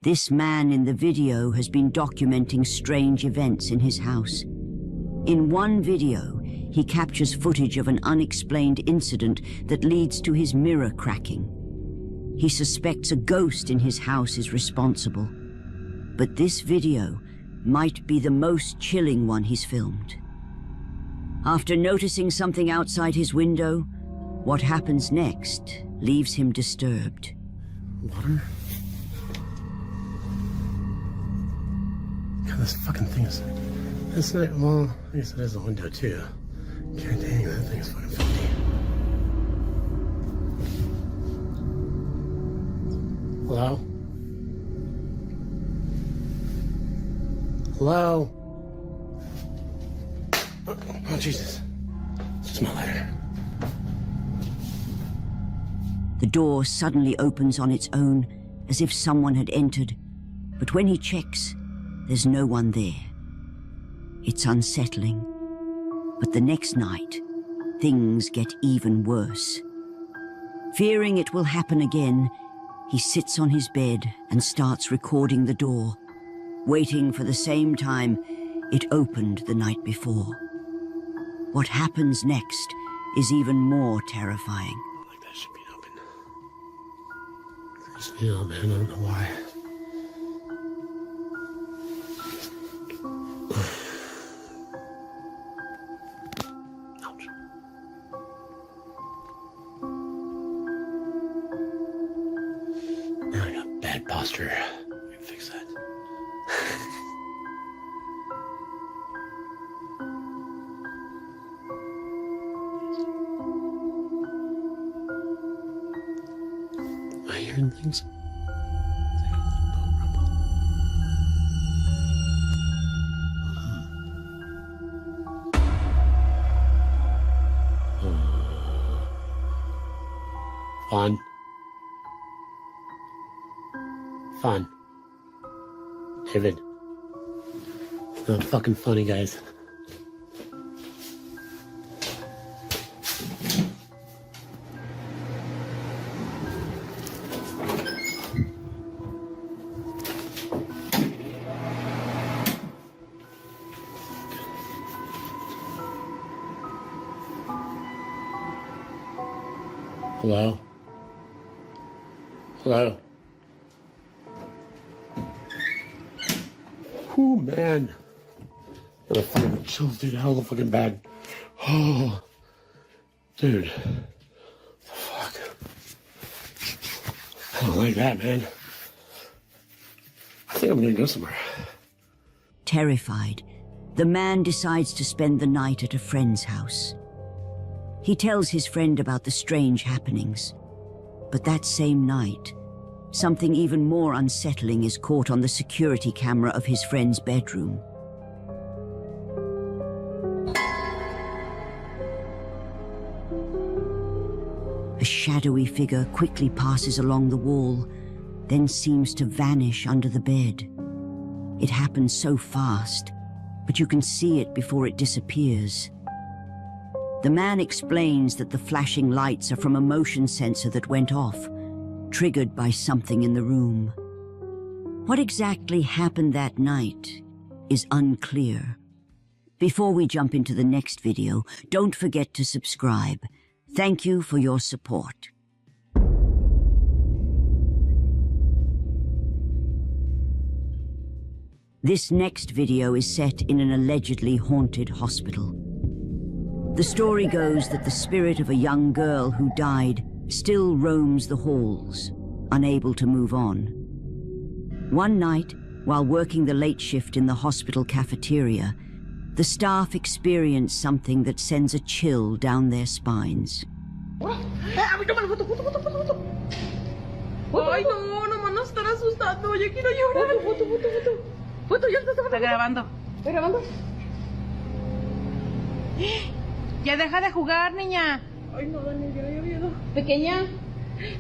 This man in the video has been documenting strange events in his house. In one video, he captures footage of an unexplained incident that leads to his mirror cracking. He suspects a ghost in his house is responsible. But this video might be the most chilling one he's filmed. After noticing something outside his window, what happens next leaves him disturbed. Water? God, this fucking thing is... It's not... Well, I guess it is a window, too. God dang, that thing is fucking filthy. Hello? Hello? Oh, Jesus. It's just my lighter. The door suddenly opens on its own, as if someone had entered. But when he checks, there's no one there. It's unsettling. But the next night, things get even worse. Fearing it will happen again, he sits on his bed and starts recording the door, waiting for the same time it opened the night before. What happens next is even more terrifying. Like that should be open. Yeah, man, I don't know why. Ouch. Now I got bad posture. We can fix that. Am I hearing things? Fun. Fun. David. It's not fucking funny, guys. Hello? Hello? Oh, man. The fucking chills, dude. Hell, fucking bad. Oh, dude. The fuck? I don't like that, man. I think I'm gonna go somewhere. Terrified, the man decides to spend the night at a friend's house. He tells his friend about the strange happenings. But that same night, something even more unsettling is caught on the security camera of his friend's bedroom. A shadowy figure quickly passes along the wall, then seems to vanish under the bed. It happens so fast, but you can see it before it disappears. The man explains that the flashing lights are from a motion sensor that went off, triggered by something in the room. What exactly happened that night is unclear. Before we jump into the next video, don't forget to subscribe. Thank you for your support. This next video is set in an allegedly haunted hospital. The story goes that the spirit of a young girl who died still roams the halls, unable to move on. One night, while working the late shift in the hospital cafeteria, the staff experience something that sends a chill down their spines. Ay, no, nomás nos están asustando. Yo quiero llorar. Foto, ya está grabando. ¿Estoy grabando? Ya deja de jugar, niña. Ay, no, Dani, ya había miedo. Pequeña.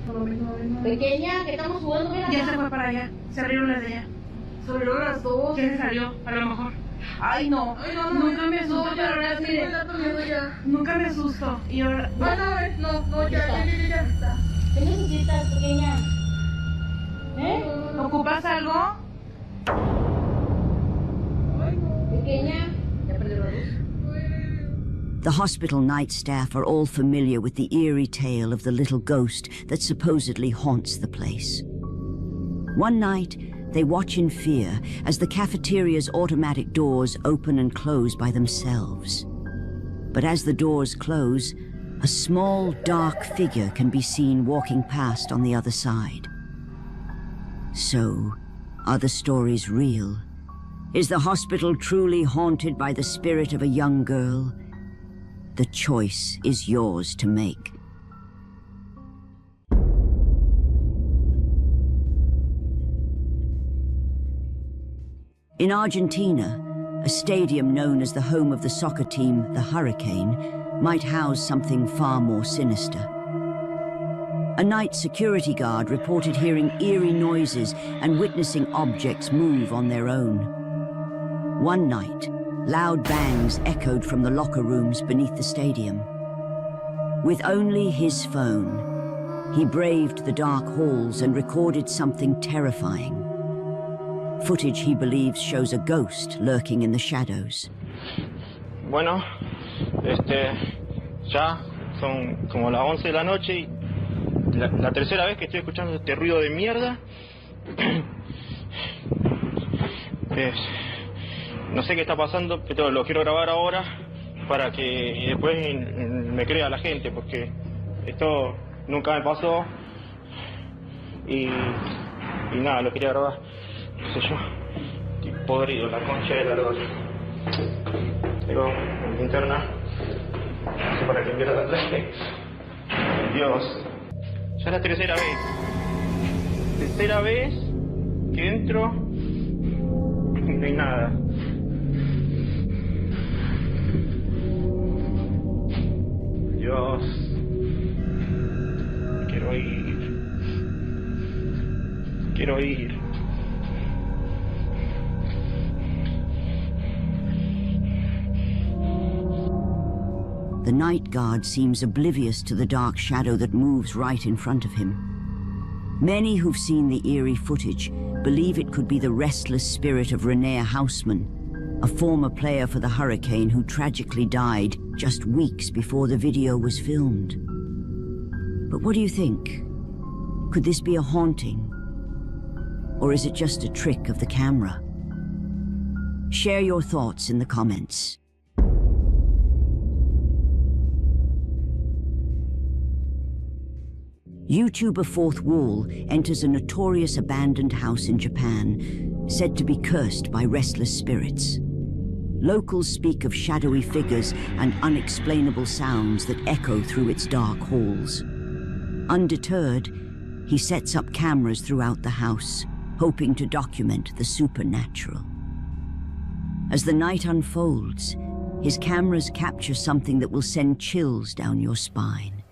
No. Pequeña, que estamos jugando, mira. Ya se fue para allá. Se abrieron las de ella. Se abrieron las dos. Ya se salió, a lo mejor. Ay, no. Nunca me asusto. No, ya, Mire. Nunca me asusto. Y ahora... No, ya está. ¿Qué necesitas, pequeña? ¿Eh? ¿Ocupas algo? Pequeña, ya perdió la luz. The hospital night staff are all familiar with the eerie tale of the little ghost that supposedly haunts the place. One night, they watch in fear as the cafeteria's automatic doors open and close by themselves. But as the doors close, a small, dark figure can be seen walking past on the other side. So, are the stories real? Is the hospital truly haunted by the spirit of a young girl? The choice is yours to make. In Argentina, a stadium known as the home of the soccer team, the Hurricane, might house something far more sinister. A night security guard reported hearing eerie noises and witnessing objects move on their own. One night, loud bangs echoed from the locker rooms beneath the stadium. With only his phone, he braved the dark halls and recorded something terrifying. Footage he believes shows a ghost lurking in the shadows. Bueno, ya son como las 11 de la noche y la tercera vez que estoy escuchando este ruido de mierda. No sé qué está pasando, pero lo quiero grabar ahora para que después me crea la gente, porque esto nunca me pasó y nada, lo quería grabar. No sé yo, estoy podrido, la concha de la lora. Tengo mi linterna, no sé para qué enviar la lente. Dios, ya es la tercera vez. Tercera vez que entro y no hay nada. Dios, quiero ir. Quiero ir. The night guard seems oblivious to the dark shadow that moves right in front of him. Many who've seen the eerie footage believe it could be the restless spirit of Renee Houseman, a former player for the Hurricane who tragically died just weeks before the video was filmed. But what do you think? Could this be a haunting? Or is it just a trick of the camera? Share your thoughts in the comments. YouTuber Fourth Wall enters a notorious abandoned house in Japan, said to be cursed by restless spirits. Locals speak of shadowy figures and unexplainable sounds that echo through its dark halls. Undeterred, he sets up cameras throughout the house, hoping to document the supernatural. As the night unfolds, his cameras capture something that will send chills down your spine.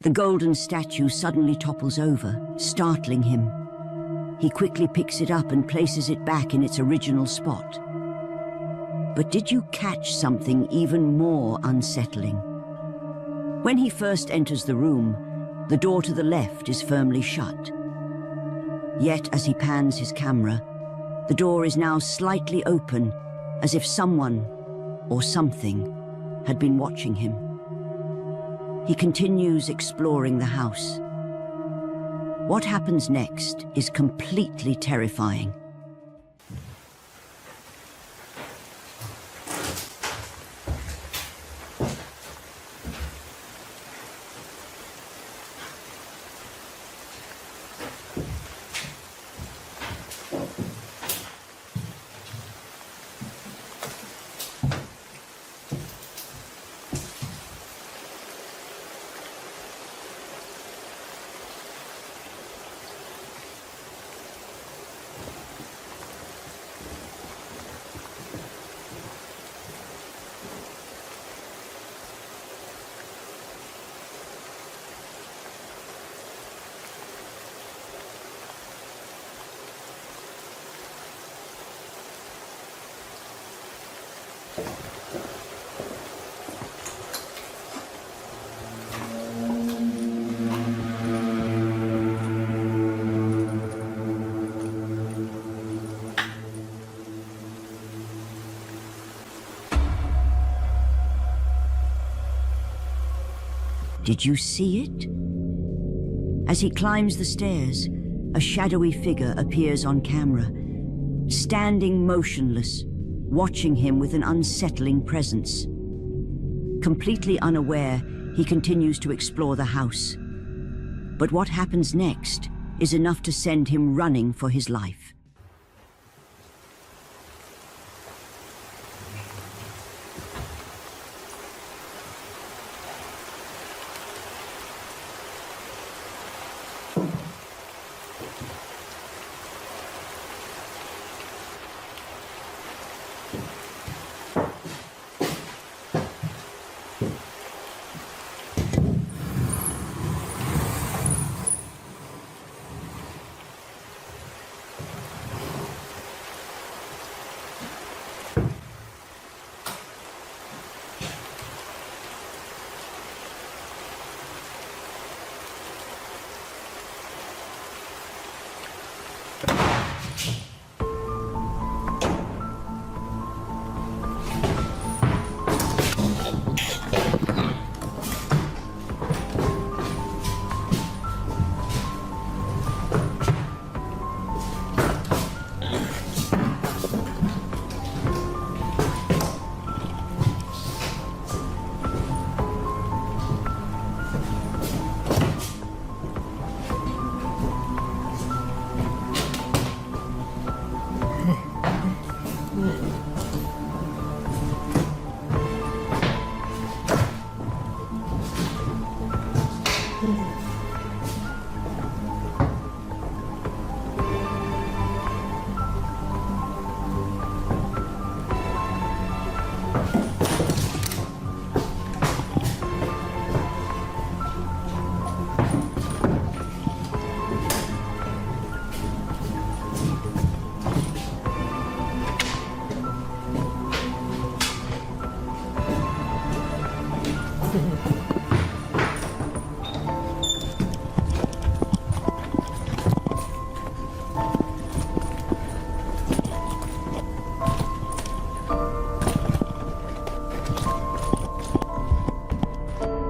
The golden statue suddenly topples over, startling him. He quickly picks it up and places it back in its original spot. But did you catch something even more unsettling? When he first enters the room, the door to the left is firmly shut. Yet, as he pans his camera, the door is now slightly open, as if someone, or something, had been watching him. He continues exploring the house. What happens next is completely terrifying. Did you see it? As he climbs the stairs, a shadowy figure appears on camera, standing motionless, watching him with an unsettling presence. Completely unaware, he continues to explore the house. But what happens next is enough to send him running for his life.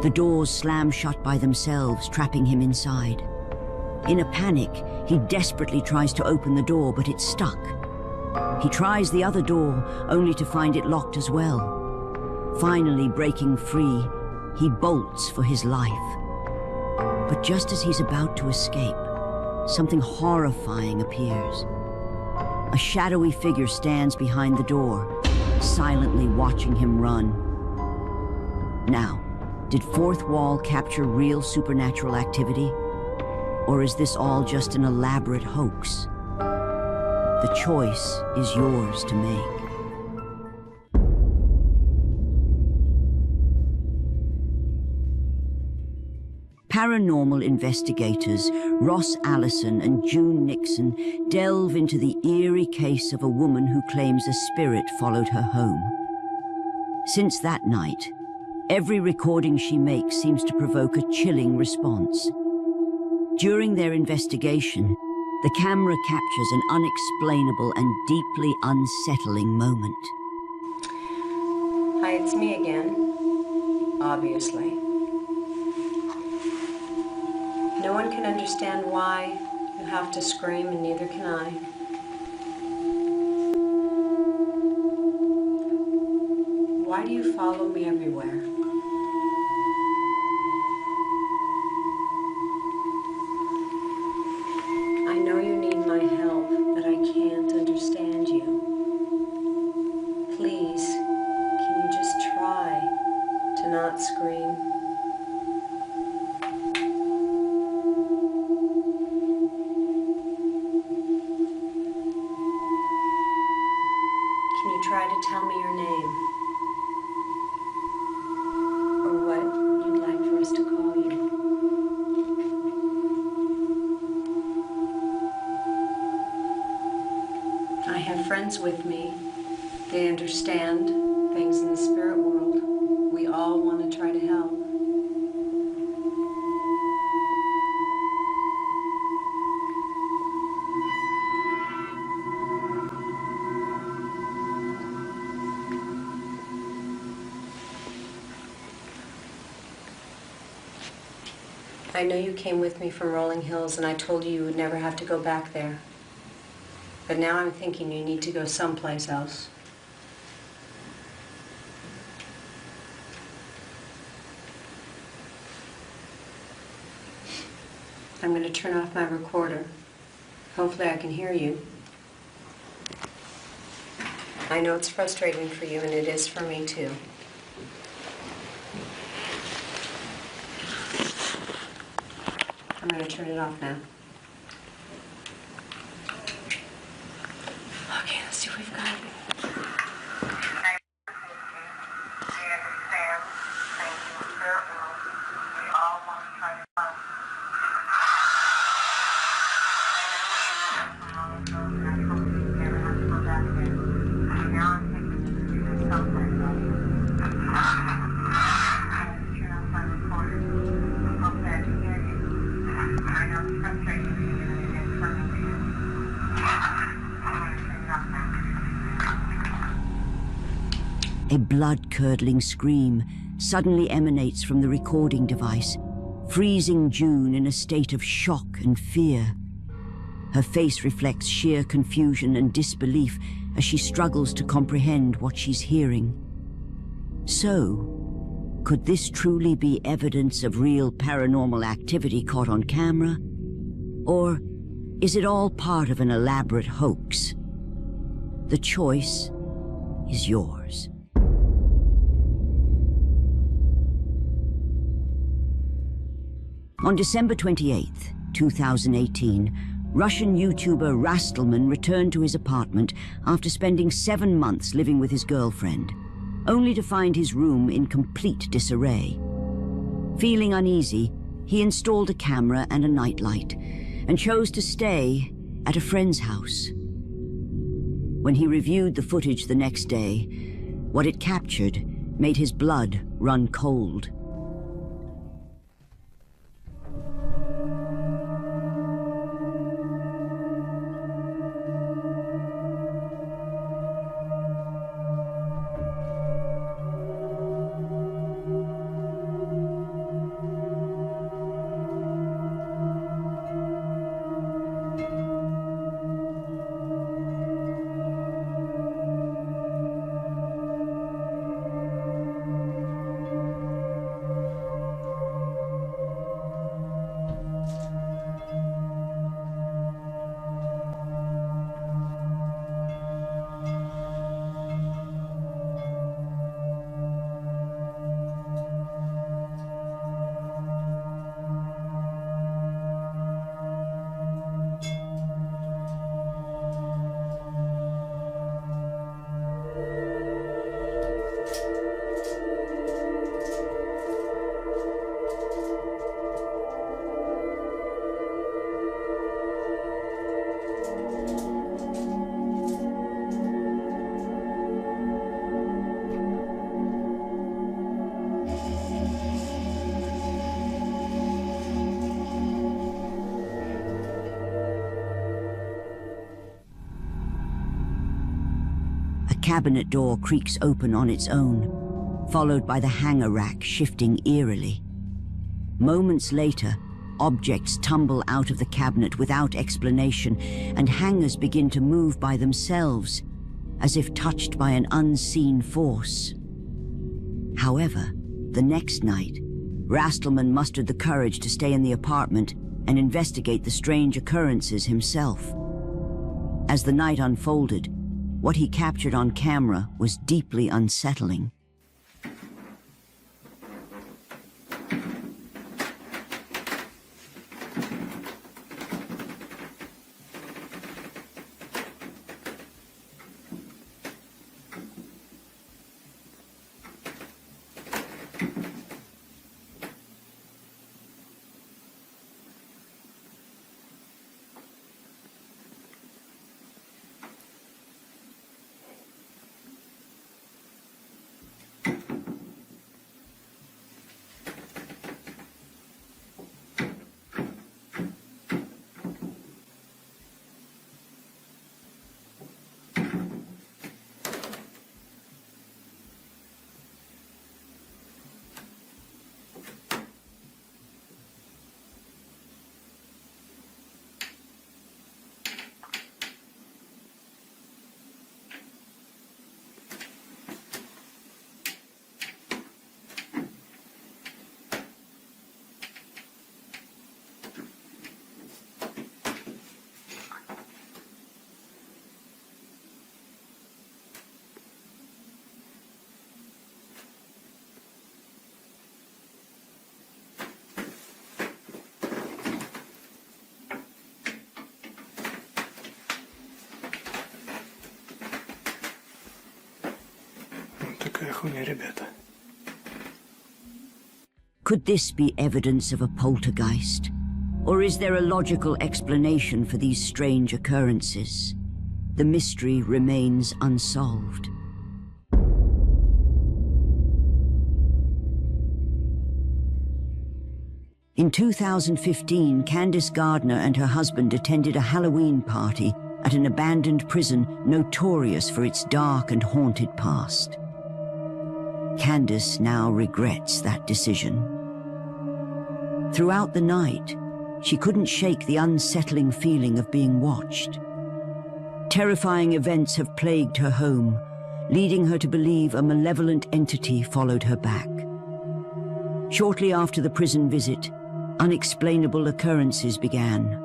The doors slam shut by themselves, trapping him inside. In a panic, he desperately tries to open the door, but it's stuck. He tries the other door, only to find it locked as well. Finally breaking free, he bolts for his life. But just as he's about to escape, something horrifying appears. A shadowy figure stands behind the door, silently watching him run. Now, did Fourth Wall capture real supernatural activity? Or is this all just an elaborate hoax? The choice is yours to make. paranormal investigators Ross Allison and June Nixon delve into the eerie case of a woman who claims a spirit followed her home. Since that night, every recording she makes seems to provoke a chilling response. During their investigation, the camera captures an unexplainable and deeply unsettling moment. Hi, it's me again. Obviously. No one can understand why you have to scream, and neither can I. Why do you follow me everywhere? I know you need my help, but I can't understand you. Please, can you just try to not scream? Can you try to tell me your name? Or what you'd like for us to call you? I have friends with me. They understand things in the spirit world. We all want to try to help. I know you came with me from Rolling Hills, and I told you you would never have to go back there. But now I'm thinking you need to go someplace else. I'm going to turn off my recorder. Hopefully I can hear you. I know it's frustrating for you, and it is for me too. I'm going to turn it off now. Okay, let's see what we've got. A blood-curdling scream suddenly emanates from the recording device, freezing June in a state of shock and fear. Her face reflects sheer confusion and disbelief as she struggles to comprehend what she's hearing. So, could this truly be evidence of real paranormal activity caught on camera? Or is it all part of an elaborate hoax? The choice is yours. On December 28, 2018, Russian YouTuber Rastelman returned to his apartment after spending 7 months living with his girlfriend, only to find his room in complete disarray. Feeling uneasy, he installed a camera and a nightlight and chose to stay at a friend's house. When he reviewed the footage the next day, what it captured made his blood run cold. cabinet door creaks open on its own, followed by the hanger rack shifting eerily. Moments later, objects tumble out of the cabinet without explanation, and hangers begin to move by themselves, as if touched by an unseen force. However, the next night, Rastelman mustered the courage to stay in the apartment and investigate the strange occurrences himself. As the night unfolded, what he captured on camera was deeply unsettling. Такая хуйня, ребята. Could this be evidence of a poltergeist? Or is there a logical explanation for these strange occurrences? The mystery remains unsolved. In 2015, Candice Gardner and her husband attended a Halloween party at an abandoned prison notorious for its dark and haunted past. Candice now regrets that decision. Throughout the night, she couldn't shake the unsettling feeling of being watched. Terrifying events have plagued her home, leading her to believe a malevolent entity followed her back. Shortly after the prison visit, unexplainable occurrences began.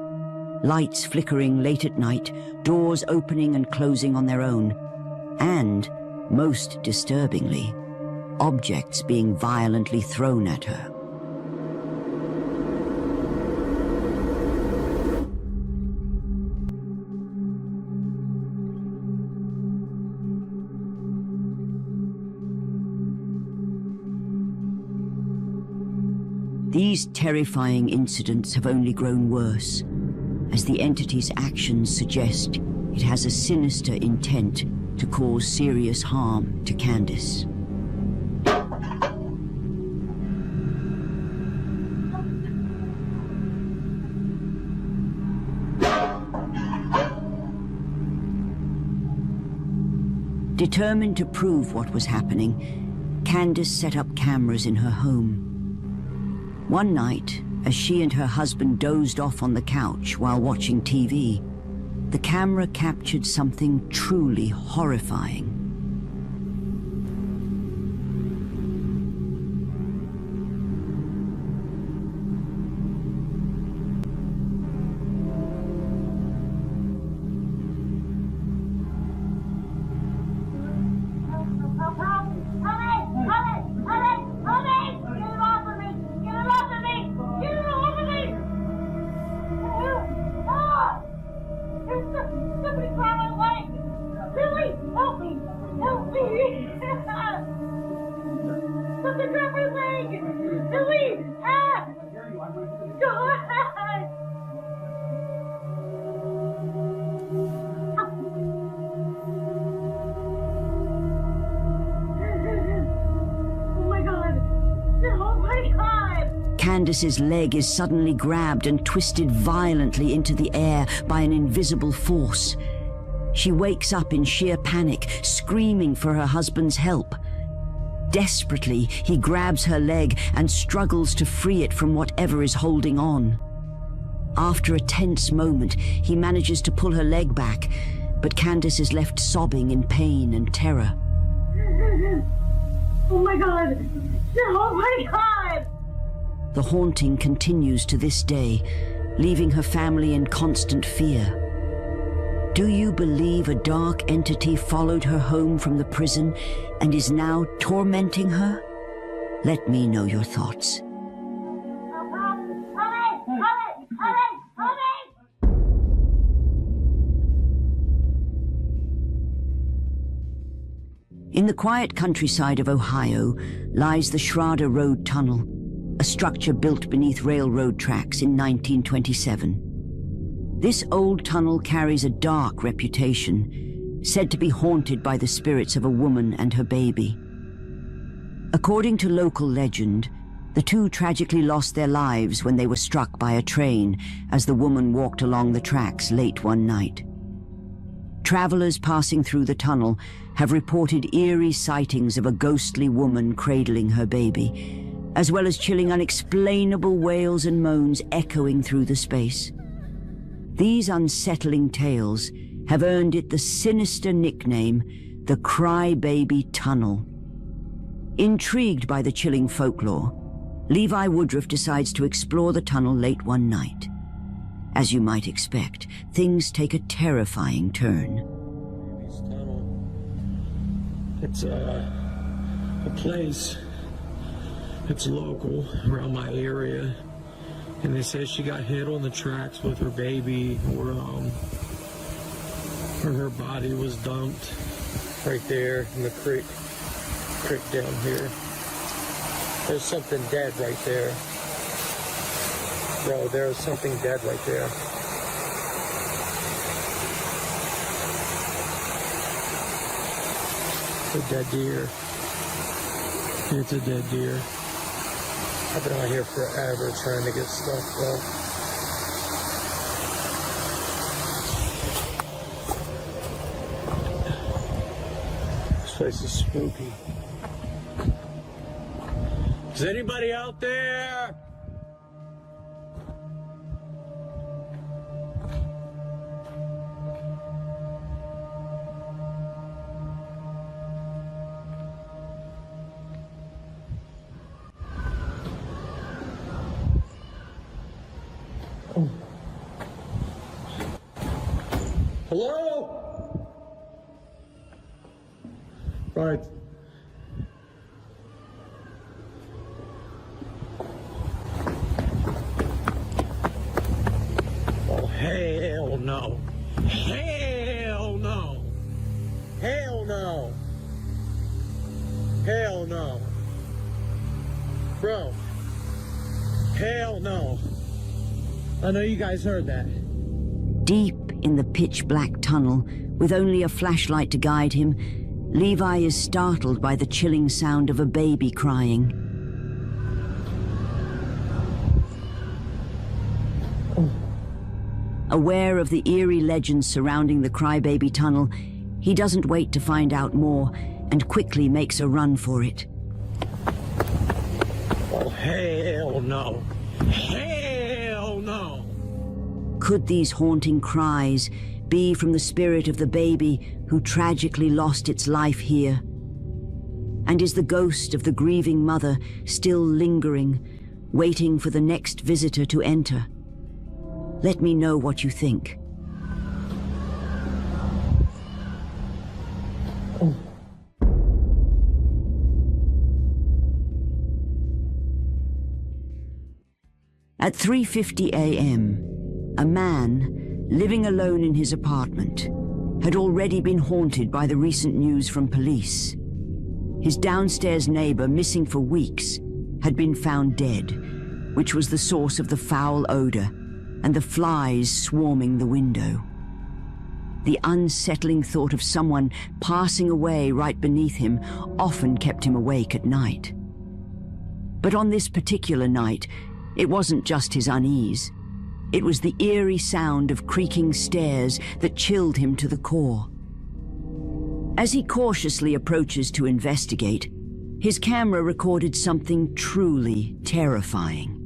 Lights flickering late at night, doors opening and closing on their own, and, most disturbingly, objects being violently thrown at her. These terrifying incidents have only grown worse, as the entity's actions suggest it has a sinister intent to cause serious harm to Candice. Determined to prove what was happening, Candice set up cameras in her home. One night, as she and her husband dozed off on the couch while watching TV, the camera captured something truly horrifying. Candice's leg is suddenly grabbed and twisted violently into the air by an invisible force. She wakes up in sheer panic, screaming for her husband's help. Desperately, he grabs her leg and struggles to free it from whatever is holding on. After a tense moment, he manages to pull her leg back, but Candace is left sobbing in pain and terror. Oh my God! Oh my God! The haunting continues to this day, leaving her family in constant fear. Do you believe a dark entity followed her home from the prison and is now tormenting her? Let me know your thoughts. In the quiet countryside of Ohio lies the Schrader Road Tunnel, a structure built beneath railroad tracks in 1927. This old tunnel carries a dark reputation, said to be haunted by the spirits of a woman and her baby. According to local legend, the two tragically lost their lives when they were struck by a train as the woman walked along the tracks late one night. Travelers passing through the tunnel have reported eerie sightings of a ghostly woman cradling her baby, as well as chilling unexplainable wails and moans echoing through the space. These unsettling tales have earned it the sinister nickname, the Crybaby Tunnel. Intrigued by the chilling folklore, Levi Woodruff decides to explore the tunnel late one night. As you might expect, things take a terrifying turn. It's a place that's local around my area, and they say she got hit on the tracks with her baby, where her body was dumped right there in the creek down here. There's something dead right there. Bro, there's something dead right there. It's a dead deer. It's a dead deer. I've been out here forever trying to get stuff done. This place is spooky. Is anybody out there? Hello? Right. Oh, hell no. Hell no. Hell no. Hell no. Bro. Hell no. I know you guys heard that. Deep in the pitch-black tunnel, with only a flashlight to guide him, Levi is startled by the chilling sound of a baby crying. Aware of the eerie legends surrounding the Crybaby Tunnel, he doesn't wait to find out more and quickly makes a run for it. Oh, hell no. Hell no. Could these haunting cries be from the spirit of the baby who tragically lost its life here? And is the ghost of the grieving mother still lingering, waiting for the next visitor to enter? Let me know what you think. At 3:50 a.m., a man, living alone in his apartment, had already been haunted by the recent news from police. His downstairs neighbor, missing for weeks, had been found dead, which was the source of the foul odor and the flies swarming the window. The unsettling thought of someone passing away right beneath him often kept him awake at night. But on this particular night, it wasn't just his unease. It was the eerie sound of creaking stairs that chilled him to the core. As he cautiously approaches to investigate, his camera recorded something truly terrifying.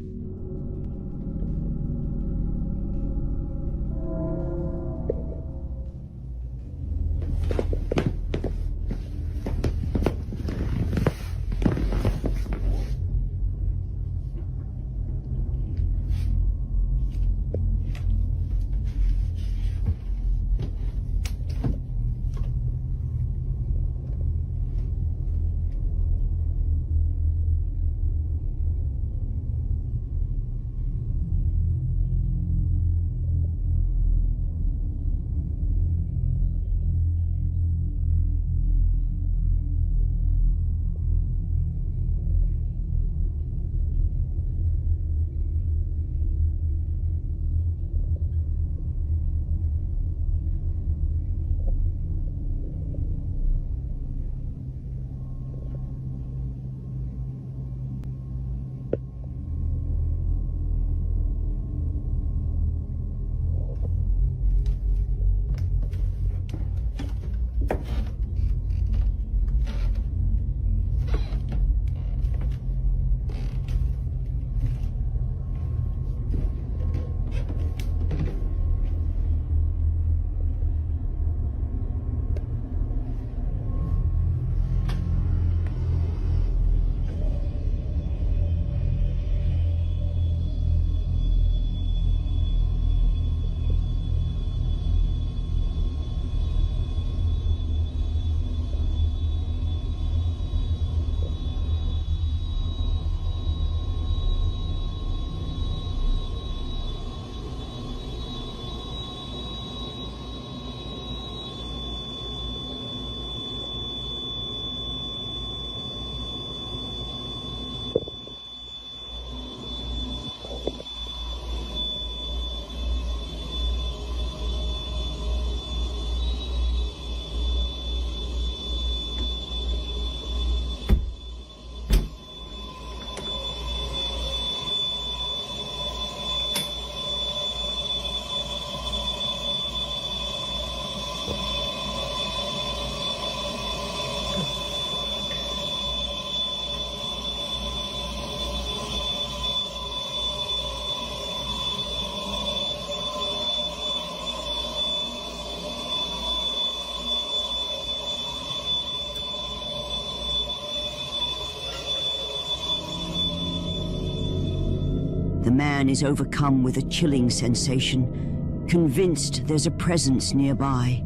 The man is overcome with a chilling sensation, convinced there's a presence nearby.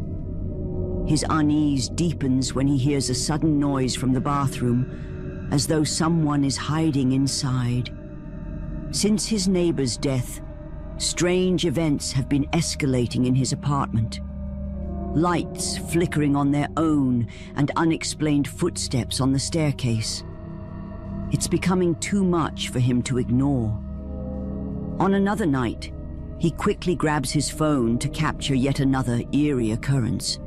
His unease deepens when he hears a sudden noise from the bathroom, as though someone is hiding inside. Since his neighbor's death, strange events have been escalating in his apartment. Lights flickering on their own and unexplained footsteps on the staircase. It's becoming too much for him to ignore. On another night, he quickly grabs his phone to capture yet another eerie occurrence.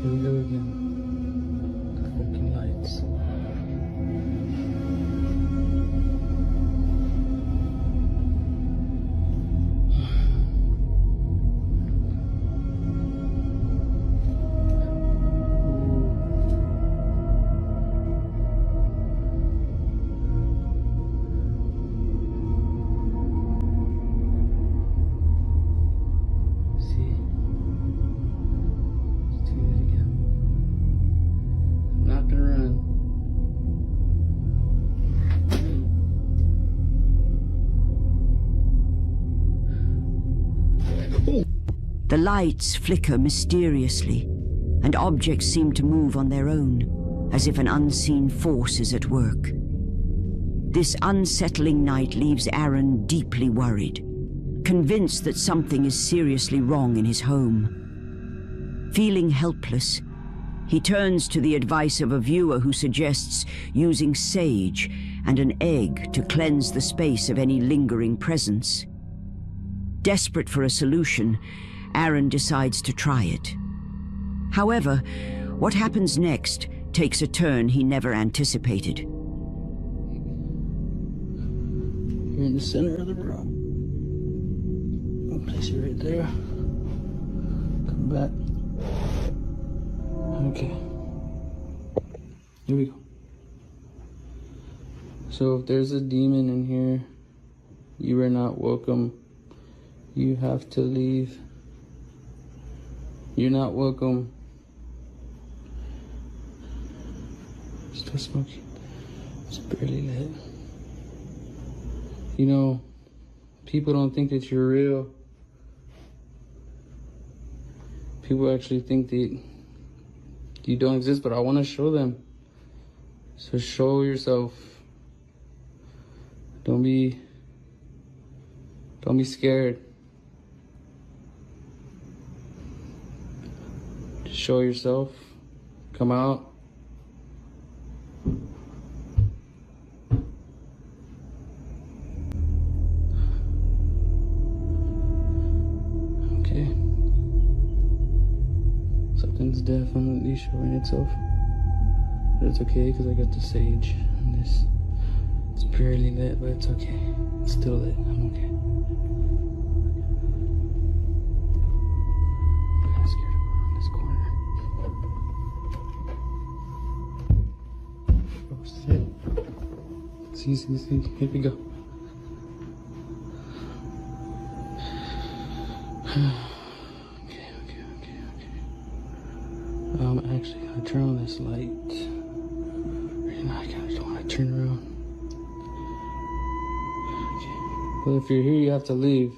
Here we go again. The fucking lights. The lights flicker mysteriously, and objects seem to move on their own, as if an unseen force is at work. This unsettling night leaves Aaron deeply worried, convinced that something is seriously wrong in his home. Feeling helpless, he turns to the advice of a viewer who suggests using sage and an egg to cleanse the space of any lingering presence. Desperate for a solution, Aaron decides to try it. However, what happens next takes a turn he never anticipated. You're in the center of the room. I'll place you right there. Come back. Okay. Here we go. So if there's a demon in here, you are not welcome. You have to leave. You're not welcome. Still smoking. It's barely lit. You know, people don't think that you're real. People actually think that you don't exist, but I want to show them. So show yourself. Don't be scared. Just show yourself. Come out. Okay. Something's definitely showing itself. But it's okay because I got the sage and this. It's barely lit, but it's okay. It's still lit. I'm okay. I'm kind of scared to go around this corner. Oh shit. See. Here we go. Okay. Actually gonna turn on this light. Right now I kinda just wanna turn around. Well, if you're here, you have to leave.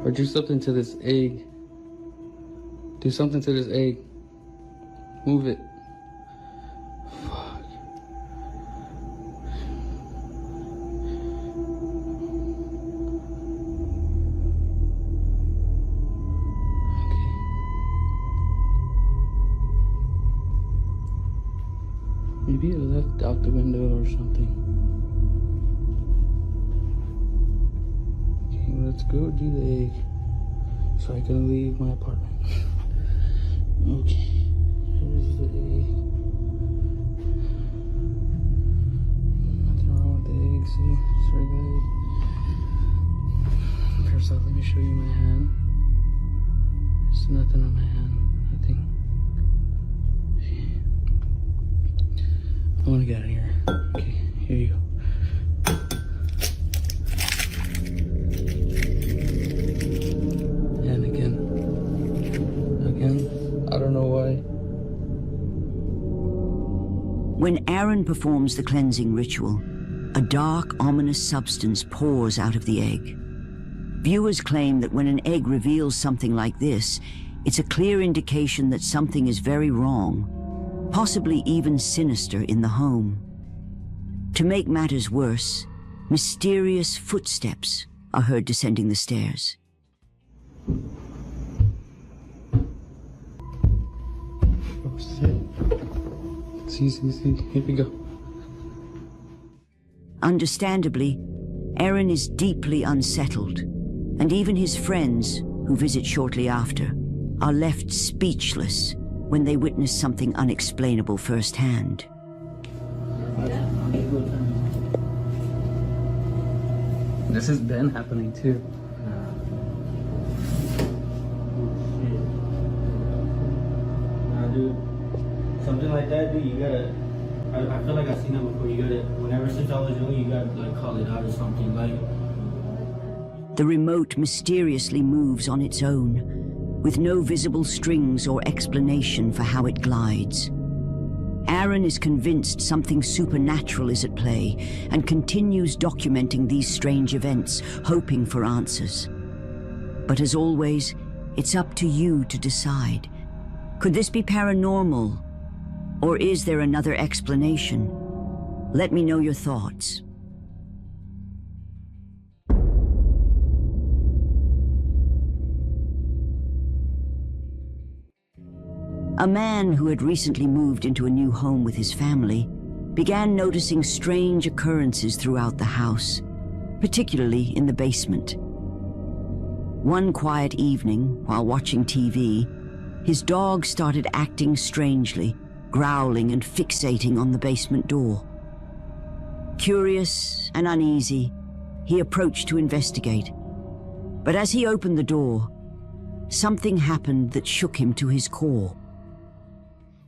Or do something to this egg. Do something to this egg. Move it. Fuck. Okay. Maybe it left out the window or something. Let's go do the egg so I can leave my apartment. Okay, here's the egg. Nothing wrong with the egg, see? Just regular egg. First off, let me show you my hand. There's nothing on my hand. Nothing. I want to get out of here. Okay, here you go. I don't know why. When Aaron performs the cleansing ritual, a dark, ominous substance pours out of the egg. Viewers claim that when an egg reveals something like this, it's a clear indication that something is very wrong, possibly even sinister in the home. To make matters worse, mysterious footsteps are heard descending the stairs. Oh shit. See. Here we go. Understandably, Aaron is deeply unsettled, and even his friends, who visit shortly after, are left speechless when they witness something unexplainable firsthand. This has been happening too. Dude, something like that, dude, you gotta, I feel like I've seen that before. You gotta, whenever since I was young, you gotta like call it out or something. Like, The remote mysteriously moves on its own, with no visible strings or explanation for how it glides. Aaron is convinced something supernatural is at play and continues documenting these strange events, hoping for answers. But as always, it's up to you to decide. Could this be paranormal? Or is there another explanation? Let me know your thoughts. A man who had recently moved into a new home with his family began noticing strange occurrences throughout the house, particularly in the basement. One quiet evening, while watching TV, his dog started acting strangely, growling and fixating on the basement door. Curious and uneasy, he approached to investigate. But as he opened the door, something happened that shook him to his core.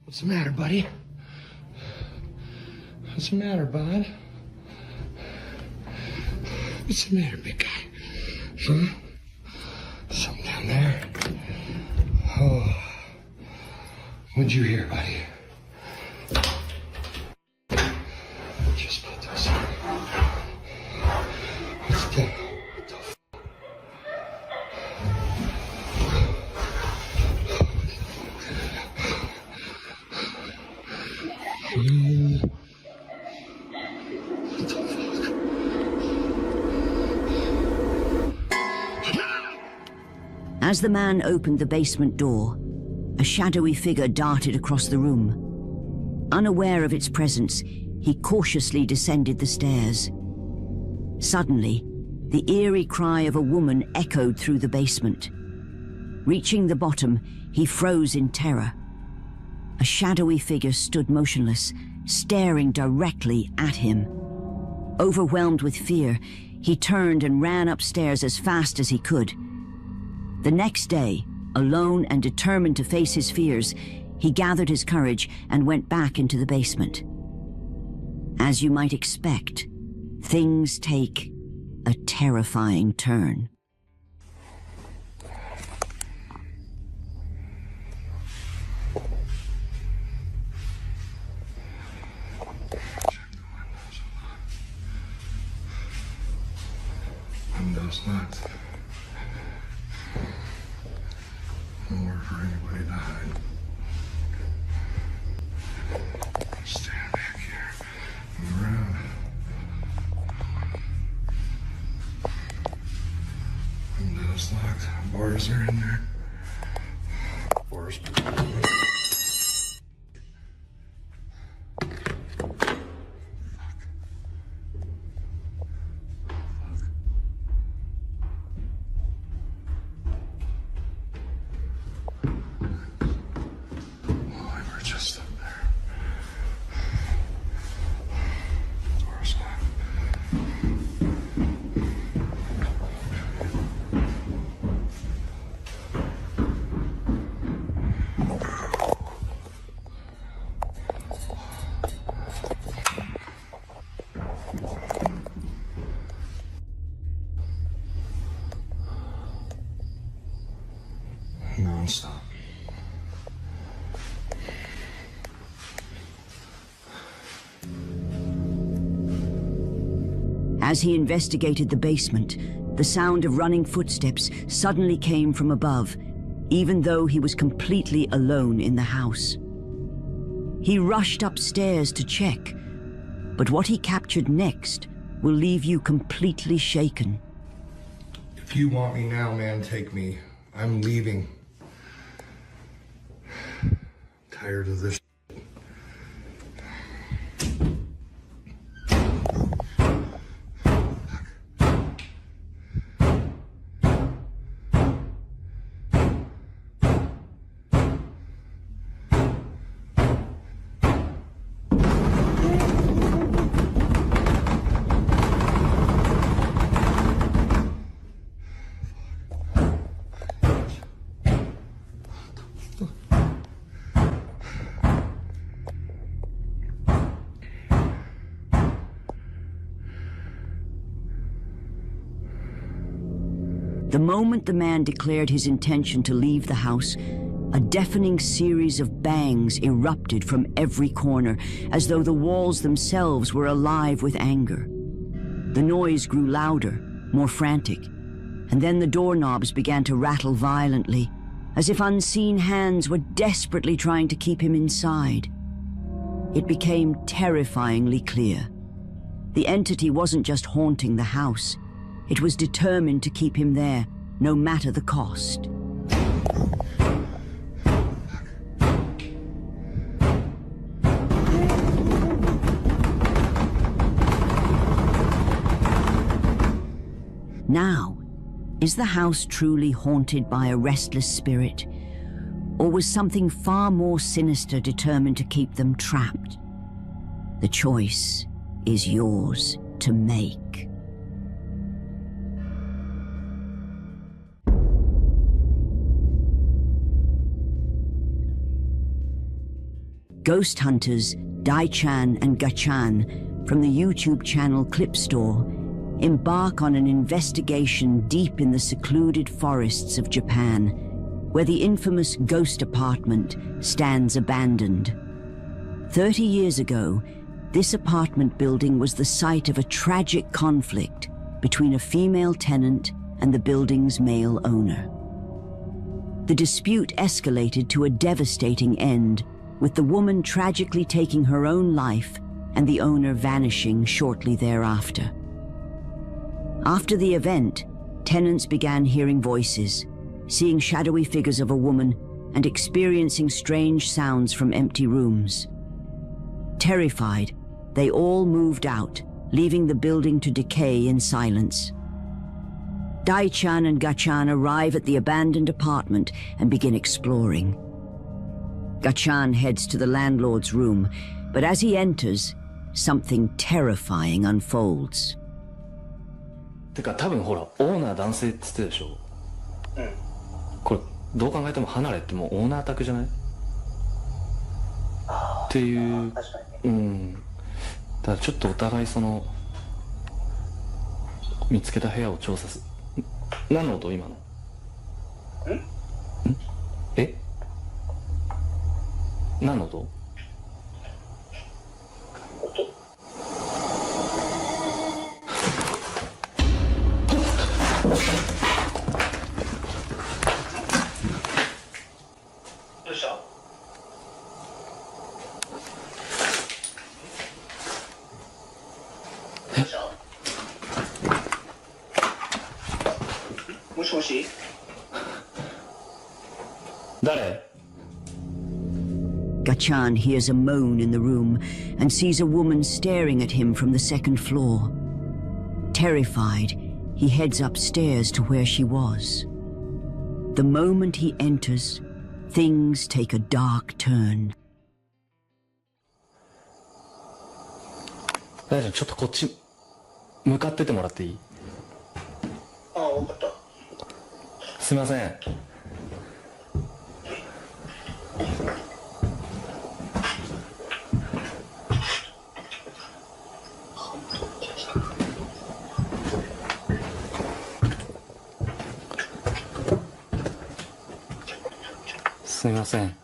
What's the matter, buddy? What's the matter, bud? What's the matter, big guy? Huh? Something down there? Oh. What'd you hear, buddy? Just put this on. What's that? What the f***? As the man opened the basement door, a shadowy figure darted across the room. Unaware of its presence, he cautiously descended the stairs. Suddenly, the eerie cry of a woman echoed through the basement. Reaching the bottom, he froze in terror. A shadowy figure stood motionless, staring directly at him. Overwhelmed with fear, he turned and ran upstairs as fast as he could. The next day, alone and determined to face his fears, he gathered his courage and went back into the basement. As you might expect, things take a terrifying turn. Windows locked. Nowhere for anybody to hide. Stand back here. Move around. Windows locked. Bars are in there. Bars. Just up there. Doors locked. Non-stop. As he investigated the basement, the sound of running footsteps suddenly came from above, even though he was completely alone in the house. He rushed upstairs to check, but what he captured next will leave you completely shaken. If you want me now, man, take me. I'm leaving. Tired of this. The moment the man declared his intention to leave the house, a deafening series of bangs erupted from every corner, as though the walls themselves were alive with anger. The noise grew louder, more frantic, and then the doorknobs began to rattle violently, as if unseen hands were desperately trying to keep him inside. It became terrifyingly clear. The entity wasn't just haunting the house. It was determined to keep him there, no matter the cost. Now, Is the house truly haunted by a restless spirit? Or was something far more sinister determined to keep them trapped? The choice is yours to make. Ghost hunters Dai-chan and Ga-chan from the YouTube channel Clip Store embark on an investigation deep in the secluded forests of Japan, where the infamous ghost apartment stands abandoned. 30 years ago, this apartment building was the site of a tragic conflict between a female tenant and the building's male owner. The dispute escalated to a devastating end, with the woman tragically taking her own life and the owner vanishing shortly thereafter. After the event, tenants began hearing voices, seeing shadowy figures of a woman, and experiencing strange sounds from empty rooms. Terrified, they all moved out, leaving the building to decay in silence. Dai-chan and Ga-chan arrive at the abandoned apartment and begin exploring. Ga-chan heads to the landlord's room, but as he enters, something terrifying unfolds. てか多分ほらオーナー男性って言ってたでしょ。うん。これどう考えても離れってもうオーナー宅じゃない？っていう。確かに。うん。だからちょっとお互いその見つけた部屋を調査す。何の音今の？ん？え？何の音？音？どうした？どうした？もしもし？誰？ Ga-chan hears a moan in the room and sees a woman staring at him from the second floor. Terrified, he heads upstairs to where she was. The moment he enters, things take a dark turn. 大ちゃんちょっとこっち向かっててもらっていい？ああ、分かった。すみません。すみません。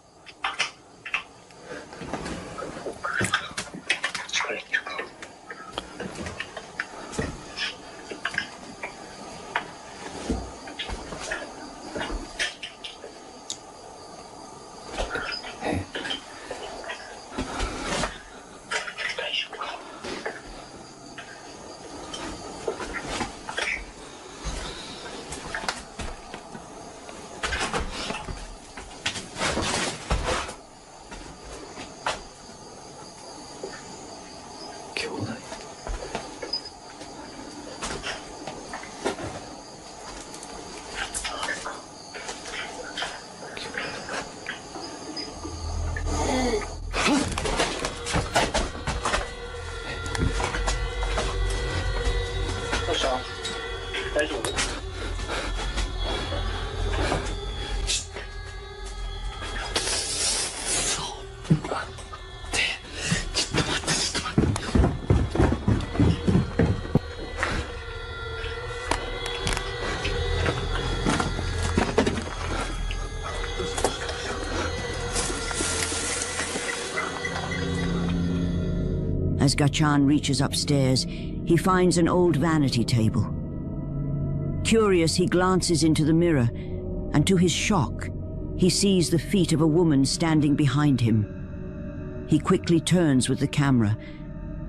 大丈夫？As Ga-chan reaches upstairs, he finds an old vanity table. Curious, he glances into the mirror, and to his shock, he sees the feet of a woman standing behind him. He quickly turns with the camera,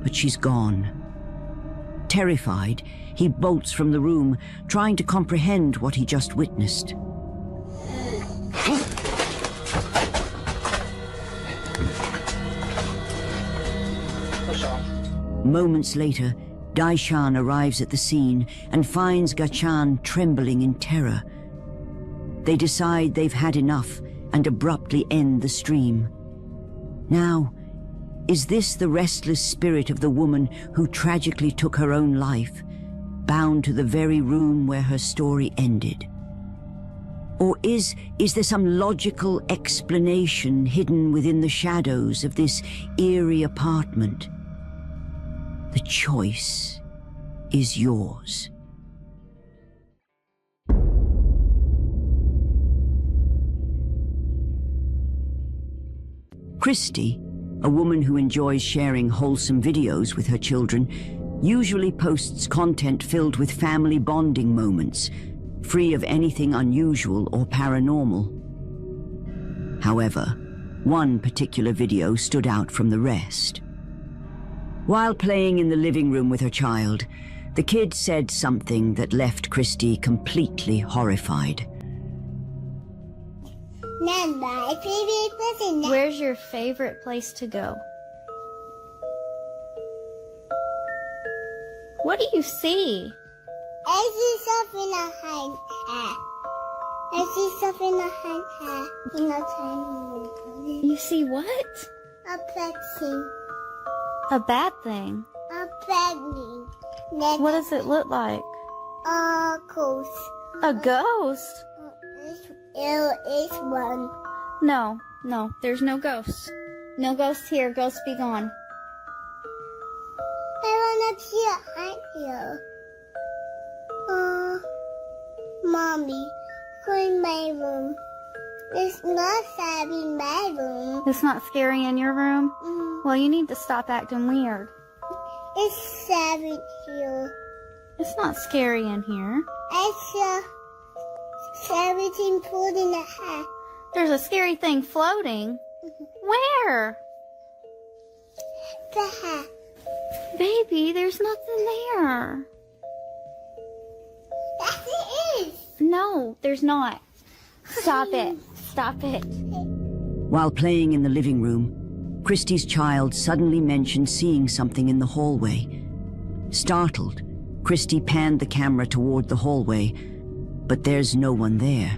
but she's gone. Terrified, he bolts from the room, trying to comprehend what he just witnessed. Moments later, Daishan arrives at the scene and finds Gachan trembling in terror. They decide they've had enough and abruptly end the stream. Now, is this the restless spirit of the woman who tragically took her own life, bound to the very room where her story ended? Or is there some logical explanation hidden within the shadows of this eerie apartment? The choice is yours. Christy, a woman who enjoys sharing wholesome videos with her children, usually posts content filled with family bonding moments, free of anything unusual or paranormal. However, one particular video stood out from the rest. While playing in the living room with her child, the kid said something that left Christy completely horrified. Where's your favorite place to go? What do you see? I see stuff in a hand hat. I see stuff in a hand hat. In a tiny. You see what? A bad thing. A bad thing? A bad thing. What does it look like? A ghost. A ghost? It's one. No, there's no ghosts. No ghosts here. Ghosts be gone. I wanna see a hand here. Mommy, go in my room. It's not scary in my room. It's not scary in your room? Well, you need to stop acting weird. It's scary here. It's not scary in here. It's scary thing floating in the hat. There's a scary thing floating? Where? The hat. Baby, there's nothing there. Yes, it is. No, there's not. Stop it. Stop it. While playing in the living room, Christy's child suddenly mentioned seeing something in the hallway. Startled, Christy panned the camera toward the hallway, but there's no one there.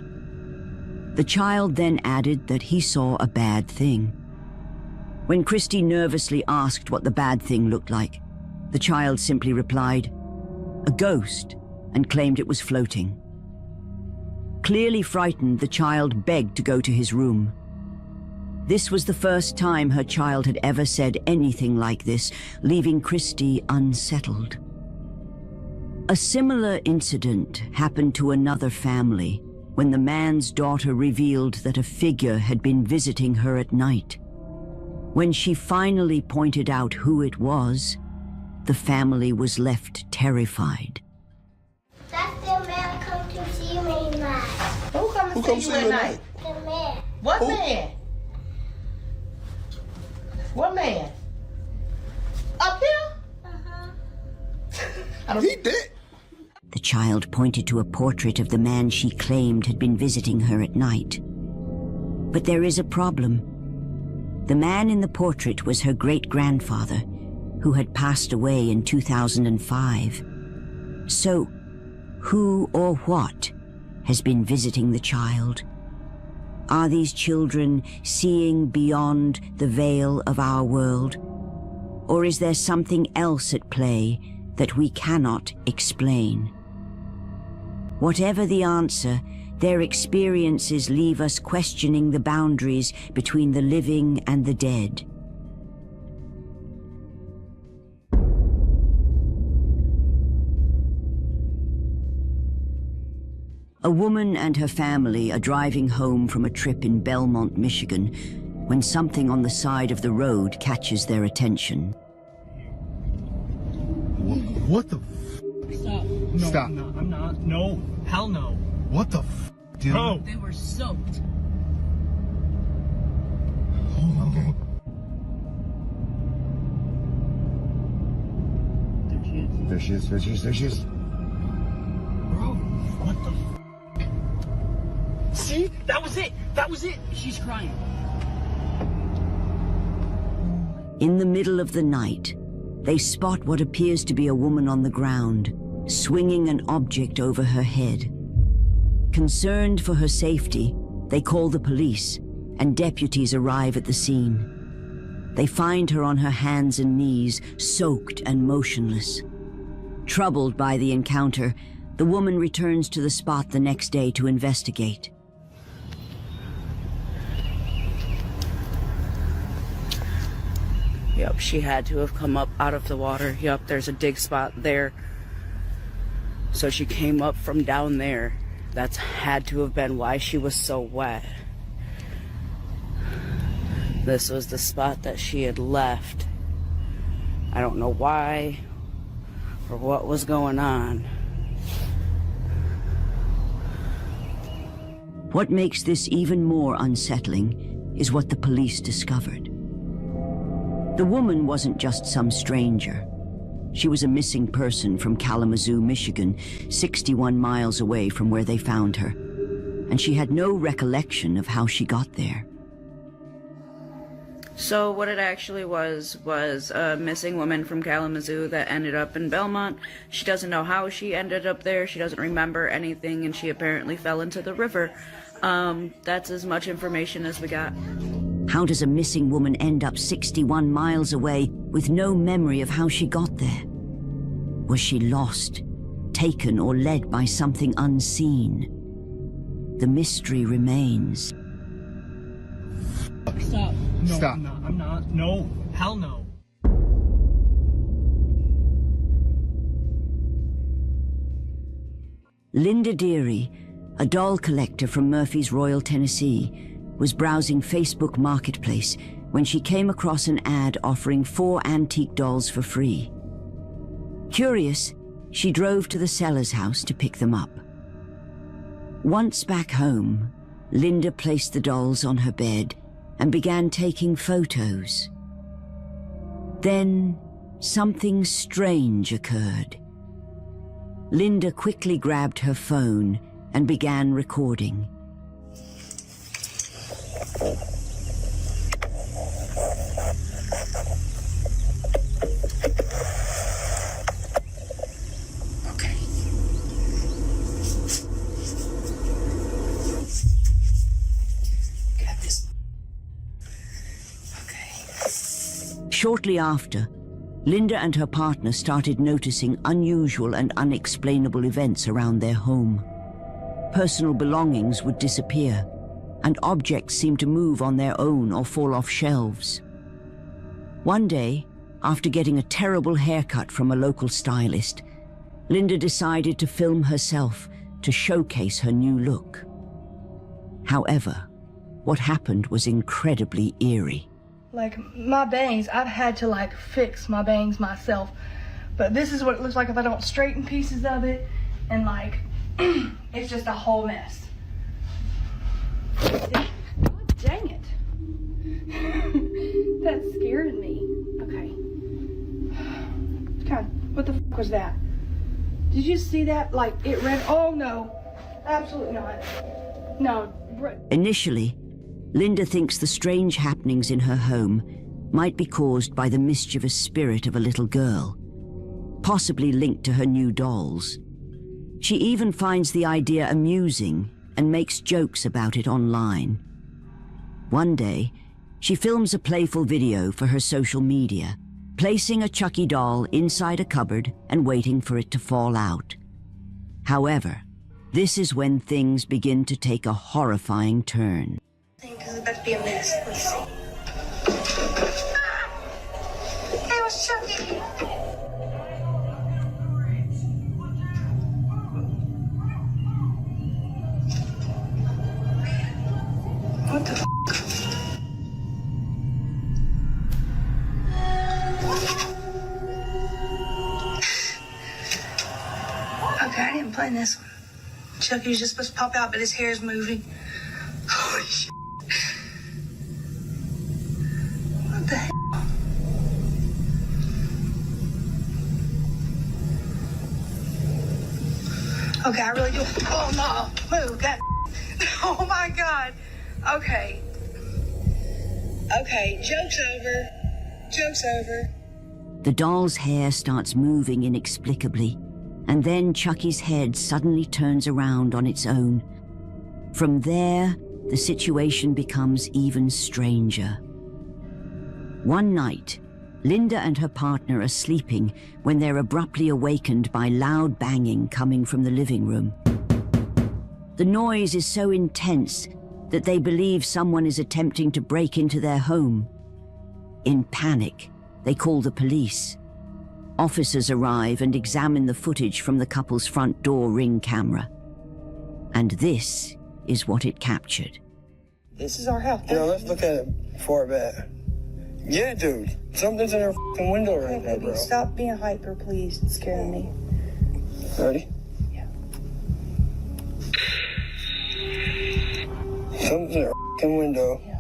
The child then added that he saw a bad thing. When Christy nervously asked what the bad thing looked like, the child simply replied, "A ghost," and claimed it was floating. Clearly frightened, the child begged to go to his room. This was the first time her child had ever said anything like this, leaving Christy unsettled. A similar incident happened to another family when the man's daughter revealed that a figure had been visiting her at night. When she finally pointed out who it was, the family was left terrified. That's the man come to see me at night. Who come to see you at night? The man. What man? What man? Up here? He did. The child pointed to a portrait of the man she claimed had been visiting her at night. But there is a problem. The man in the portrait was her great-grandfather, who had passed away in 2005. So, who or what has been visiting the child? Are these children seeing beyond the veil of our world? Or is there something else at play that we cannot explain? Whatever the answer, their experiences leave us questioning the boundaries between the living and the dead. A woman and her family are driving home from a trip in Belmont, Michigan, when something on the side of the road catches their attention. What the Stop. No, Stop. I'm not. No. Hell no. What the dude? No. They were soaked. Okay. There she is. Bro, what the See? That was it. That was it. She's crying. In the middle of the night, they spot what appears to be a woman on the ground, swinging an object over her head. Concerned for her safety, they call the police, and deputies arrive at the scene. They find her on her hands and knees, soaked and motionless. Troubled by the encounter, the woman returns to the spot the next day to investigate. Yep, she had to have come up out of the water. Yep, there's a dig spot there. So she came up from down there. That's had to have been why she was so wet. This was the spot that she had left. I don't know why or what was going on. What makes this even more unsettling is what the police discovered. The woman wasn't just some stranger. She was a missing person from Kalamazoo, Michigan, 61 miles away from where they found her. And she had no recollection of how she got there. So what it actually was a missing woman from Kalamazoo that ended up in Belmont. She doesn't know how she ended up there. She doesn't remember anything, and she apparently fell into the river. That's as much information as we got. How does a missing woman end up 61 miles away with no memory of how she got there? Was she lost, taken, or led by something unseen? The mystery remains. Stop. No, Stop. I'm not. No. Hell no. Linda Deary, a doll collector from Murphysroyal, Tennessee, was browsing Facebook Marketplace when she came across an ad offering 4 antique dolls for free. Curious, she drove to the seller's house to pick them up. Once back home, Linda placed the dolls on her bed and began taking photos. Then, something strange occurred. Linda quickly grabbed her phone and began recording. Okay. Got this. Okay. Shortly after, Linda and her partner started noticing unusual and unexplainable events around their home. Personal belongings would disappear, and objects seemed to move on their own or fall off shelves. One day, after getting a terrible haircut from a local stylist, Linda decided to film herself to showcase her new look. However, what happened was incredibly eerie. Like, my bangs, I've had to, like, fix my bangs myself. But this is what it looks like if I don't straighten pieces of it. And, like, it's just a whole mess. God dang it. That scared me. Okay. God, what the fuck was that? Did you see that? Like, it ran. Oh, no. Absolutely not. No. Initially, Linda thinks the strange happenings in her home might be caused by the mischievous spirit of a little girl, possibly linked to her new dolls. She even finds the idea amusing and makes jokes about it online. One day, she films a playful video for her social media, placing a Chucky doll inside a cupboard and waiting for it to fall out. However, this is when things begin to take a horrifying turn. Because it's about to be a mess. Let's see. Hey, what's Chucky? What the f***? Okay, I didn't plan this one. Chucky was just supposed to pop out, but his hair is moving. Holy shit. What the hell? Okay, I really do. Oh no, move that. Oh my God. Okay. Okay, joke's over. Joke's over. The doll's hair starts moving inexplicably, and then Chucky's head suddenly turns around on its own. From there, the situation becomes even stranger. One night, Linda and her partner are sleeping when they're abruptly awakened by loud banging coming from the living room. The noise is so intense that they believe someone is attempting to break into their home. In panic, they call the police. Officers arrive and examine the footage from the couple's front door Ring camera. And this is what it captured. This is our house. Let's look at it before bed. Yeah, dude. Something's in our f***ing window right now, bro. Stop being hyper, please. It's scaring me. Ready? Yeah. Something's in our f***ing window. Yeah.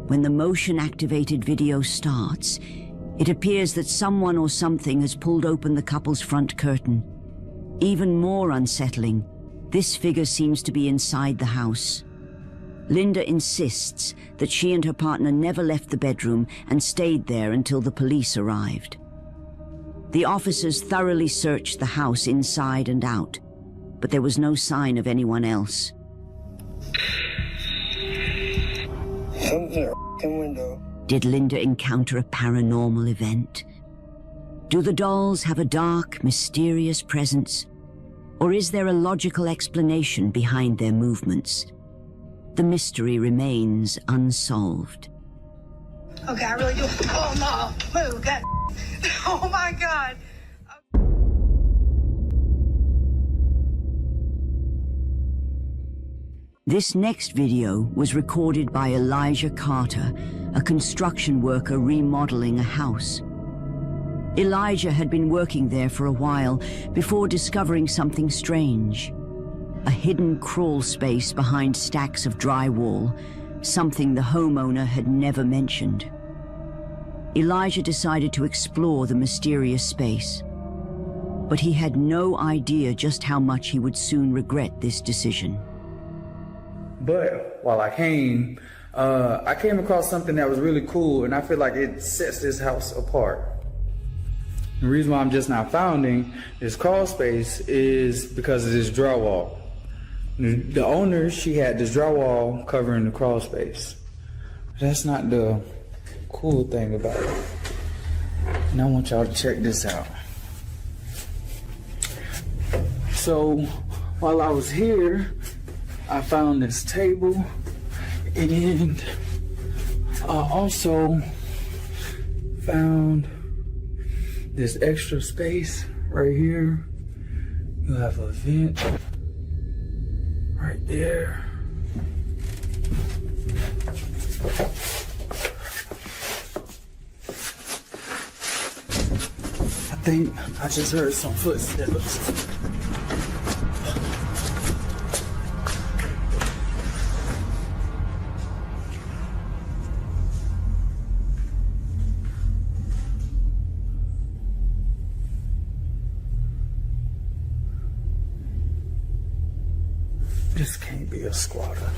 When the motion-activated video starts, it appears that someone or something has pulled open the couple's front curtain. Even more unsettling, this figure seems to be inside the house. Linda insists that she and her partner never left the bedroom and stayed there until the police arrived. The officers thoroughly searched the house inside and out, but there was no sign of anyone else. Something's in our f***ing window. Did Linda encounter a paranormal event? Do the dolls have a dark, mysterious presence? Or is there a logical explanation behind their movements? The mystery remains unsolved. Okay, I really do. Oh no, move that. Oh my God. This next video was recorded by Elijah Carter, a construction worker remodeling a house. Elijah had been working there for a while before discovering something strange. A hidden crawl space behind stacks of drywall, something the homeowner had never mentioned. Elijah decided to explore the mysterious space, but he had no idea just how much he would soon regret this decision. But while I came across something that was really cool, and I feel like it sets this house apart. The reason why I'm just now founding this crawl space is because of this drywall. The owner, she had this drywall covering the crawl space. That's not the cool thing about it. And I want y'all to check this out. So while I was here, I found this table, and I also found this extra space right here. You have a vent right there. I think I just heard some footsteps. This can't be a squatter.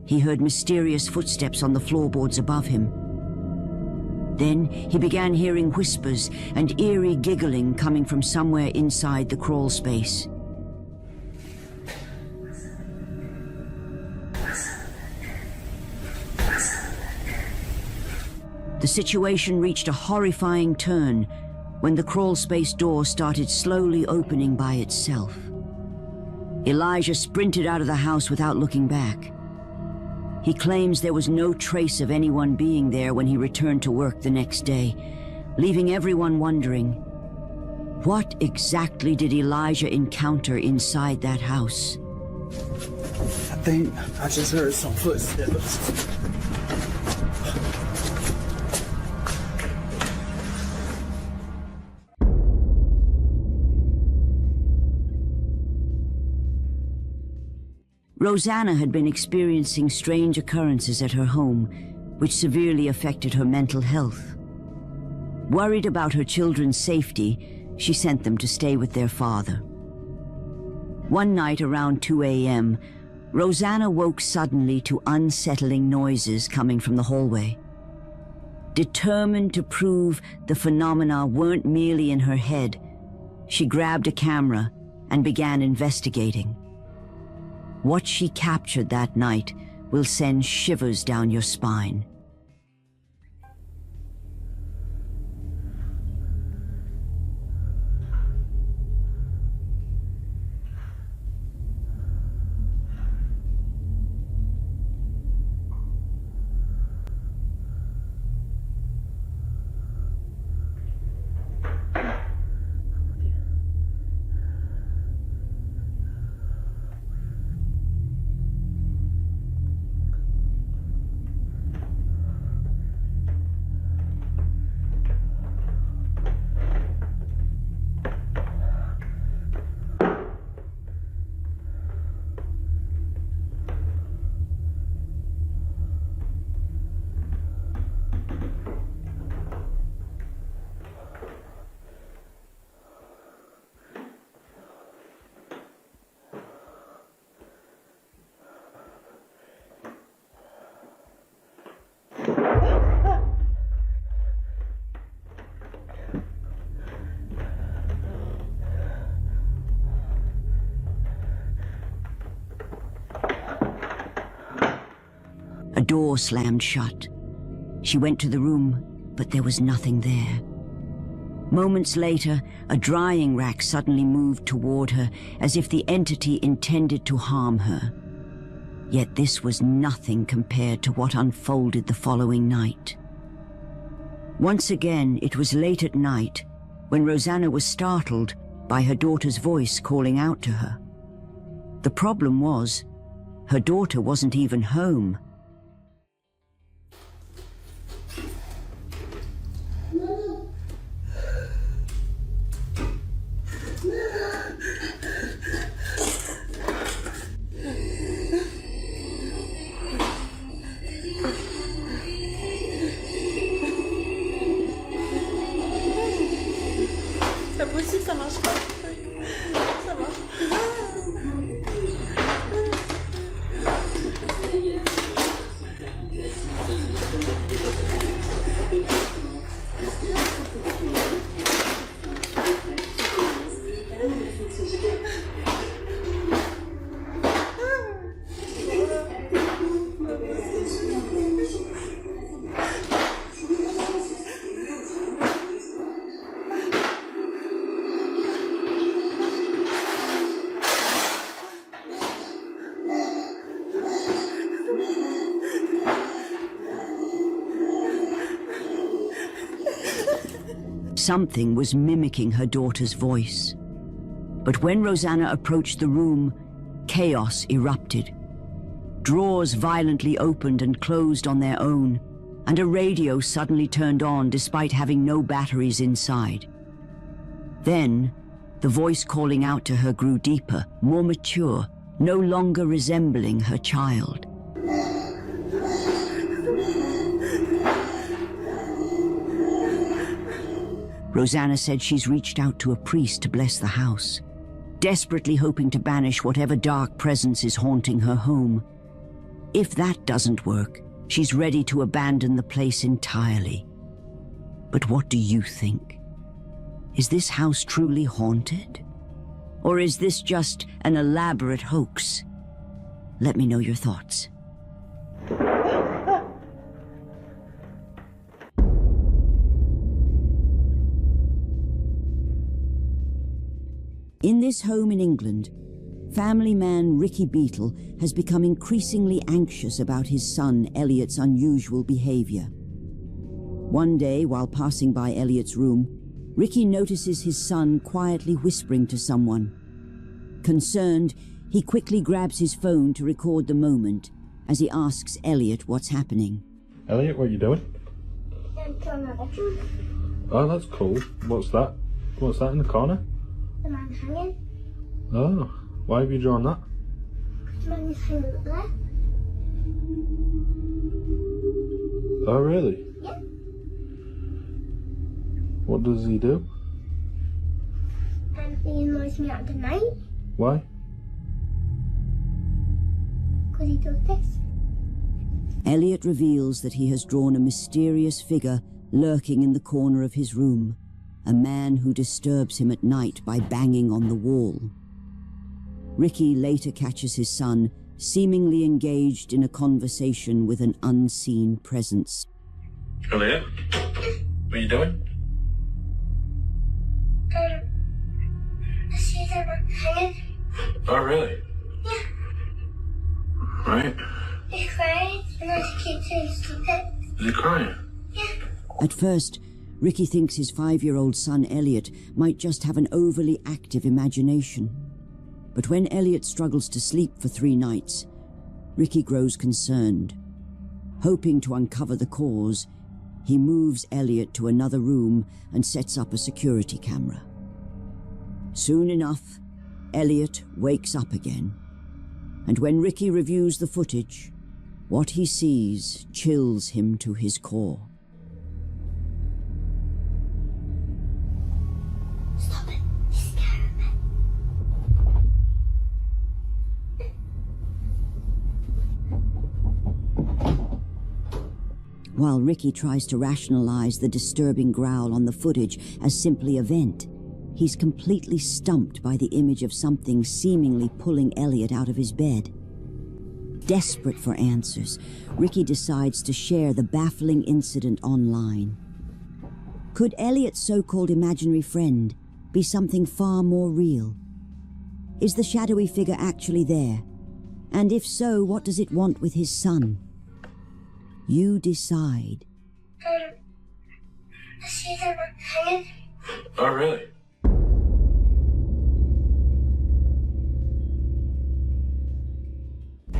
He heard mysterious footsteps on the floorboards above him. Then he began hearing whispers and eerie giggling coming from somewhere inside the crawl space. The situation reached a horrifying turn when the crawl space door started slowly opening by itself. Elijah sprinted out of the house without looking back. He claims there was no trace of anyone being there when he returned to work the next day, leaving everyone wondering, what exactly did Elijah encounter inside that house? I think I just heard some footsteps. Rosanna had been experiencing strange occurrences at her home, which severely affected her mental health. Worried about her children's safety, she sent them to stay with their father. One night around 2 a.m., Rosanna woke suddenly to unsettling noises coming from the hallway. Determined to prove the phenomena weren't merely in her head, she grabbed a camera and began investigating. What she captured that night will send shivers down your spine. A door slammed shut. She went to the room, but there was nothing there. Moments later, a drying rack suddenly moved toward her, as if the entity intended to harm her. Yet this was nothing compared to what unfolded the following night. Once again, it was late at night when Rosanna was startled by her daughter's voice calling out to her. The problem was, her daughter wasn't even home. C'est pas possible, ça marche pas. Ça marche. Something was mimicking her daughter's voice. But when Rosanna approached the room, chaos erupted. Drawers violently opened and closed on their own, and a radio suddenly turned on despite having no batteries inside. Then, the voice calling out to her grew deeper, more mature, no longer resembling her child. Rosanna said she's reached out to a priest to bless the house, desperately hoping to banish whatever dark presence is haunting her home. If that doesn't work, she's ready to abandon the place entirely. But what do you think? Is this house truly haunted? Or is this just an elaborate hoax? Let me know your thoughts. In this home in England, family man Ricky Beetle has become increasingly anxious about his son Elliot's unusual behavior. One day, while passing by Elliot's room, Ricky notices his son quietly whispering to someone. Concerned, he quickly grabs his phone to record the moment as he asks Elliot what's happening. Elliot, what are you doing? I'm drawing a picture. Oh, that's cool. What's that? What's that in the corner? The man hanging. Oh, why have you drawn that? Man through there. Oh, really? Yeah. What does he do? He annoys me at the night. Why? Because he does this. Elliot reveals that he has drawn a mysterious figure lurking in the corner of his room, a man who disturbs him at night by banging on the wall. Ricky later catches his son seemingly engaged in a conversation with an unseen presence. Elliot? What are you doing? I see them hanging. Oh, really? Yeah. Right. He's crying, and I just keep saying stop it. Is he crying? Yeah. At first, Ricky thinks his 5-year-old son Elliot might just have an overly active imagination. But when Elliot struggles to sleep for 3 nights, Ricky grows concerned. Hoping to uncover the cause, he moves Elliot to another room and sets up a security camera. Soon enough, Elliot wakes up again. And when Ricky reviews the footage, what he sees chills him to his core. Stop it. He's scared of it. While Ricky tries to rationalize the disturbing growl on the footage as simply a vent, he's completely stumped by the image of something seemingly pulling Elliot out of his bed. Desperate for answers, Ricky decides to share the baffling incident online. Could Elliot's so-called imaginary friend be something far more real? Is the shadowy figure actually there? And if so, what does it want with his son? You decide. I see them hanging. Oh, really?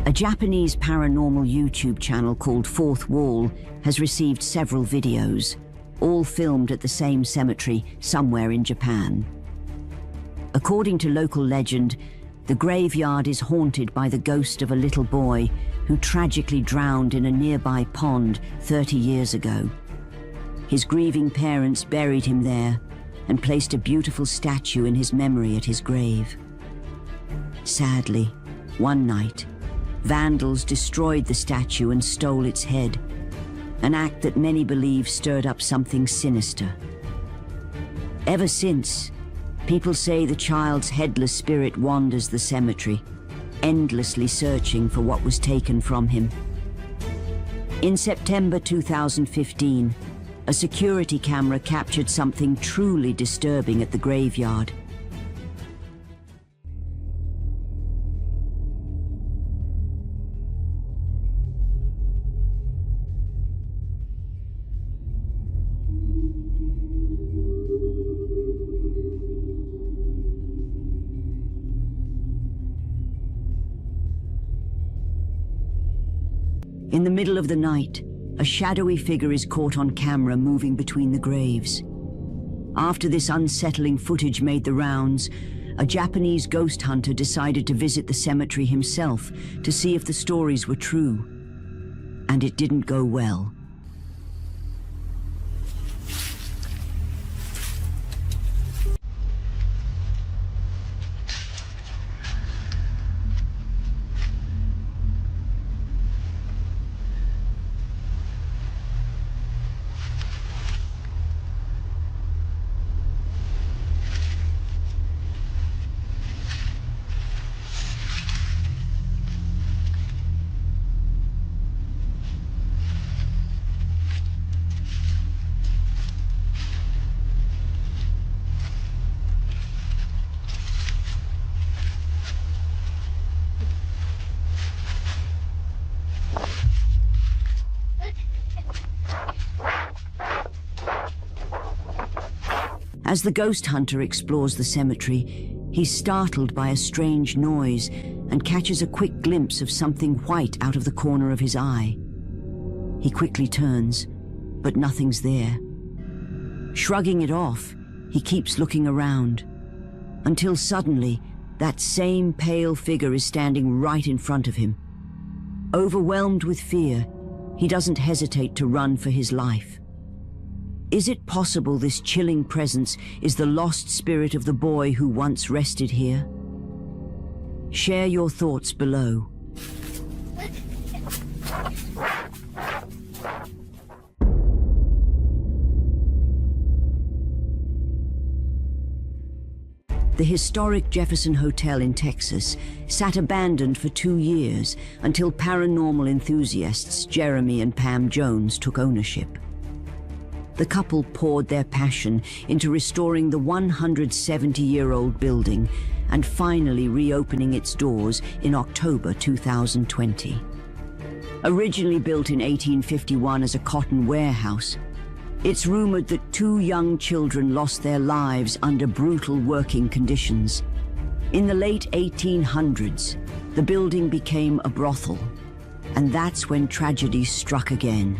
A Japanese paranormal YouTube channel called Fourth Wall has received several videos, all filmed at the same cemetery somewhere in Japan. According to local legend, the graveyard is haunted by the ghost of a little boy who tragically drowned in a nearby pond 30 years ago. His grieving parents buried him there and placed a beautiful statue in his memory at his grave. Sadly, one night, vandals destroyed the statue and stole its head, an act that many believe stirred up something sinister. Ever since, people say the child's headless spirit wanders the cemetery, endlessly searching for what was taken from him. In September 2015, a security camera captured something truly disturbing at the graveyard. In the middle of the night, a shadowy figure is caught on camera moving between the graves. After this unsettling footage made the rounds, a Japanese ghost hunter decided to visit the cemetery himself to see if the stories were true. And it didn't go well. As the ghost hunter explores the cemetery, he's startled by a strange noise and catches a quick glimpse of something white out of the corner of his eye. He quickly turns, but nothing's there. Shrugging it off, he keeps looking around, until suddenly that same pale figure is standing right in front of him. Overwhelmed with fear, he doesn't hesitate to run for his life. Is it possible this chilling presence is the lost spirit of the boy who once rested here? Share your thoughts below. The historic Jefferson Hotel in Texas sat abandoned for 2 years until paranormal enthusiasts Jeremy and Pam Jones took ownership. The couple poured their passion into restoring the 170-year-old building and finally reopening its doors in October 2020. Originally built in 1851 as a cotton warehouse, it's rumored that 2 young children lost their lives under brutal working conditions. In the late 1800s, the building became a brothel, and that's when tragedy struck again.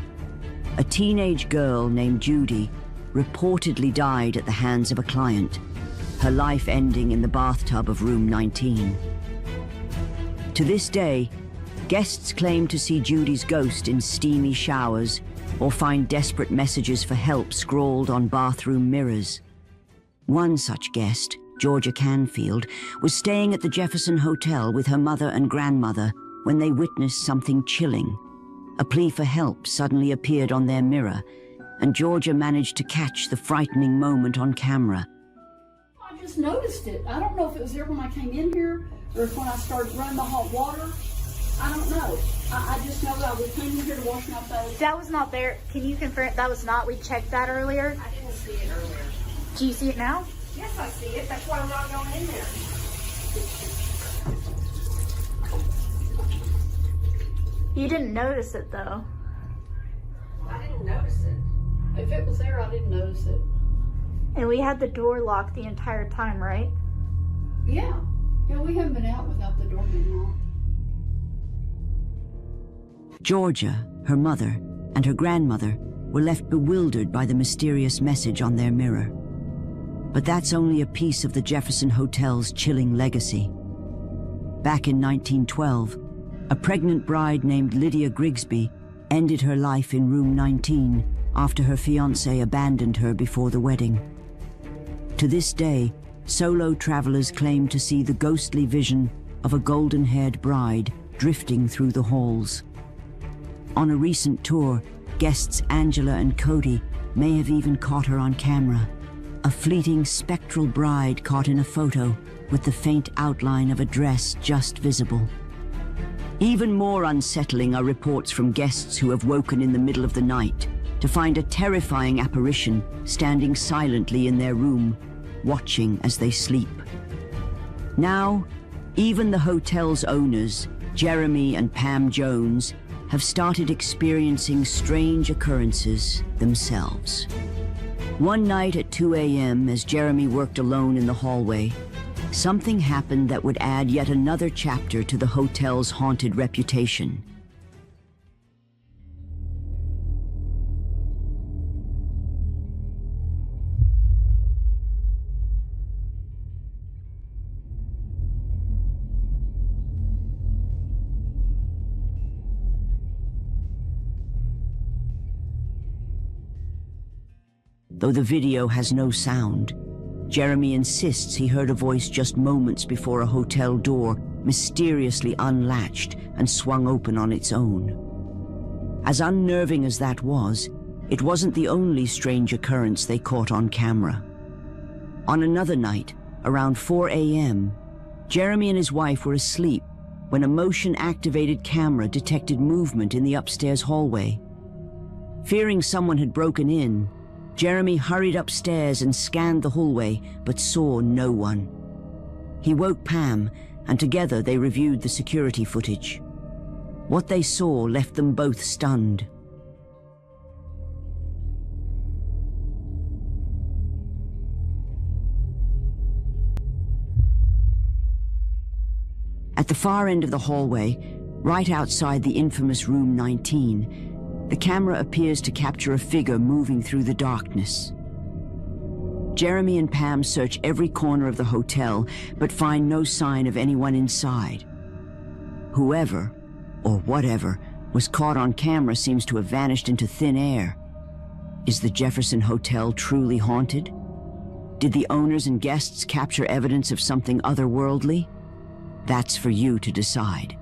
A teenage girl named Judy reportedly died at the hands of a client, her life ending in the bathtub of room 19. To this day, guests claim to see Judy's ghost in steamy showers or find desperate messages for help scrawled on bathroom mirrors. One such guest, Georgia Canfield, was staying at the Jefferson Hotel with her mother and grandmother when they witnessed something chilling. A plea for help suddenly appeared on their mirror, and Georgia managed to catch the frightening moment on camera. I just noticed it. I don't know if it was there when I came in here or if when I started running the hot water. I don't know. I just know that I was coming here to wash my face. That was not there. Can you confirm that was not? We checked that earlier. I didn't see it earlier. Do you see it now? Yes, I see it. That's why I'm not going in there. You didn't notice it though. I didn't notice it. If it was there, I didn't notice it. And we had the door locked the entire time, right? Yeah. Yeah, we haven't been out without the door being locked. Georgia, her mother, and her grandmother were left bewildered by the mysterious message on their mirror. But that's only a piece of the Jefferson Hotel's chilling legacy. Back in 1912, a pregnant bride named Lydia Grigsby ended her life in room 19 after her fiancé abandoned her before the wedding. To this day, solo travelers claim to see the ghostly vision of a golden-haired bride drifting through the halls. On a recent tour, guests Angela and Cody may have even caught her on camera, a fleeting spectral bride caught in a photo with the faint outline of a dress just visible. Even more unsettling are reports from guests who have woken in the middle of the night to find a terrifying apparition standing silently in their room, watching as they sleep. Now, even the hotel's owners, Jeremy and Pam Jones, have started experiencing strange occurrences themselves. One night at 2 a.m., as Jeremy worked alone in the hallway, something happened that would add yet another chapter to the hotel's haunted reputation. Though the video has no sound, Jeremy insists he heard a voice just moments before a hotel door mysteriously unlatched and swung open on its own. As unnerving as that was, it wasn't the only strange occurrence they caught on camera. On another night, around 4 a.m., Jeremy and his wife were asleep when a motion-activated camera detected movement in the upstairs hallway. Fearing someone had broken in, Jeremy hurried upstairs and scanned the hallway, but saw no one. He woke Pam, and together they reviewed the security footage. What they saw left them both stunned. At the far end of the hallway, right outside the infamous room 19, the camera appears to capture a figure moving through the darkness. Jeremy and Pam search every corner of the hotel, but find no sign of anyone inside. Whoever, or whatever, was caught on camera seems to have vanished into thin air. Is the Jefferson Hotel truly haunted? Did the owners and guests capture evidence of something otherworldly? That's for you to decide.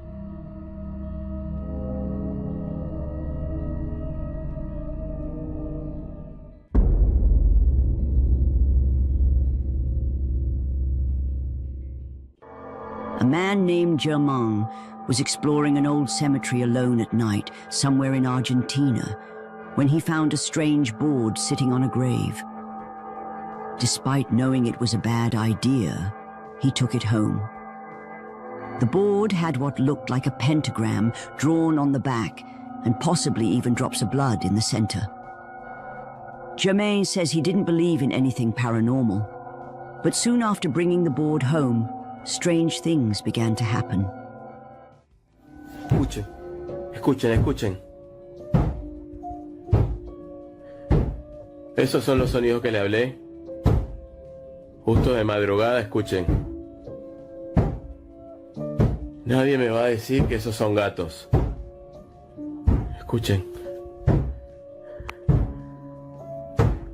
A man named Germain was exploring an old cemetery alone at night, somewhere in Argentina, when he found a strange board sitting on a grave. Despite knowing it was a bad idea, he took it home. The board had what looked like a pentagram drawn on the back, and possibly even drops of blood in the center. Germain says he didn't believe in anything paranormal, but soon after bringing the board home, strange things began to happen. Escuchen, escuchen, escuchen. Esos son los sonidos que le hablé. Justo de madrugada, escuchen. Nadie me va a decir que esos son gatos. Escuchen.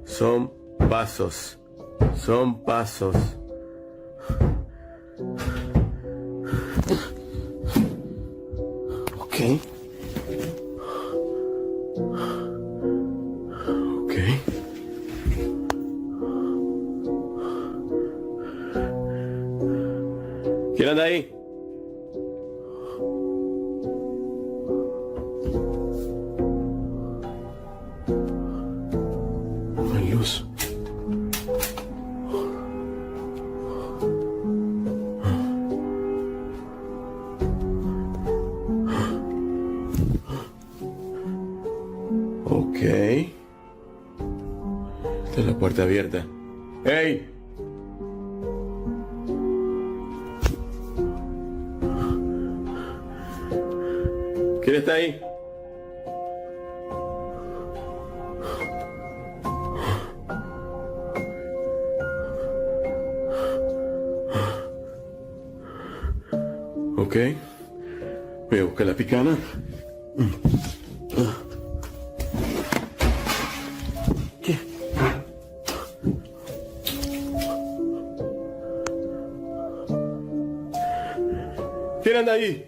Son pasos. Son pasos. Ok. Ok. ¿Quién anda ahí? No hay luz. Ok. Está la puerta abierta. ¡Hey! ¿Quién está ahí? Ok. Voy a buscar la picana. ¿Qué? ¿Quién anda ahí?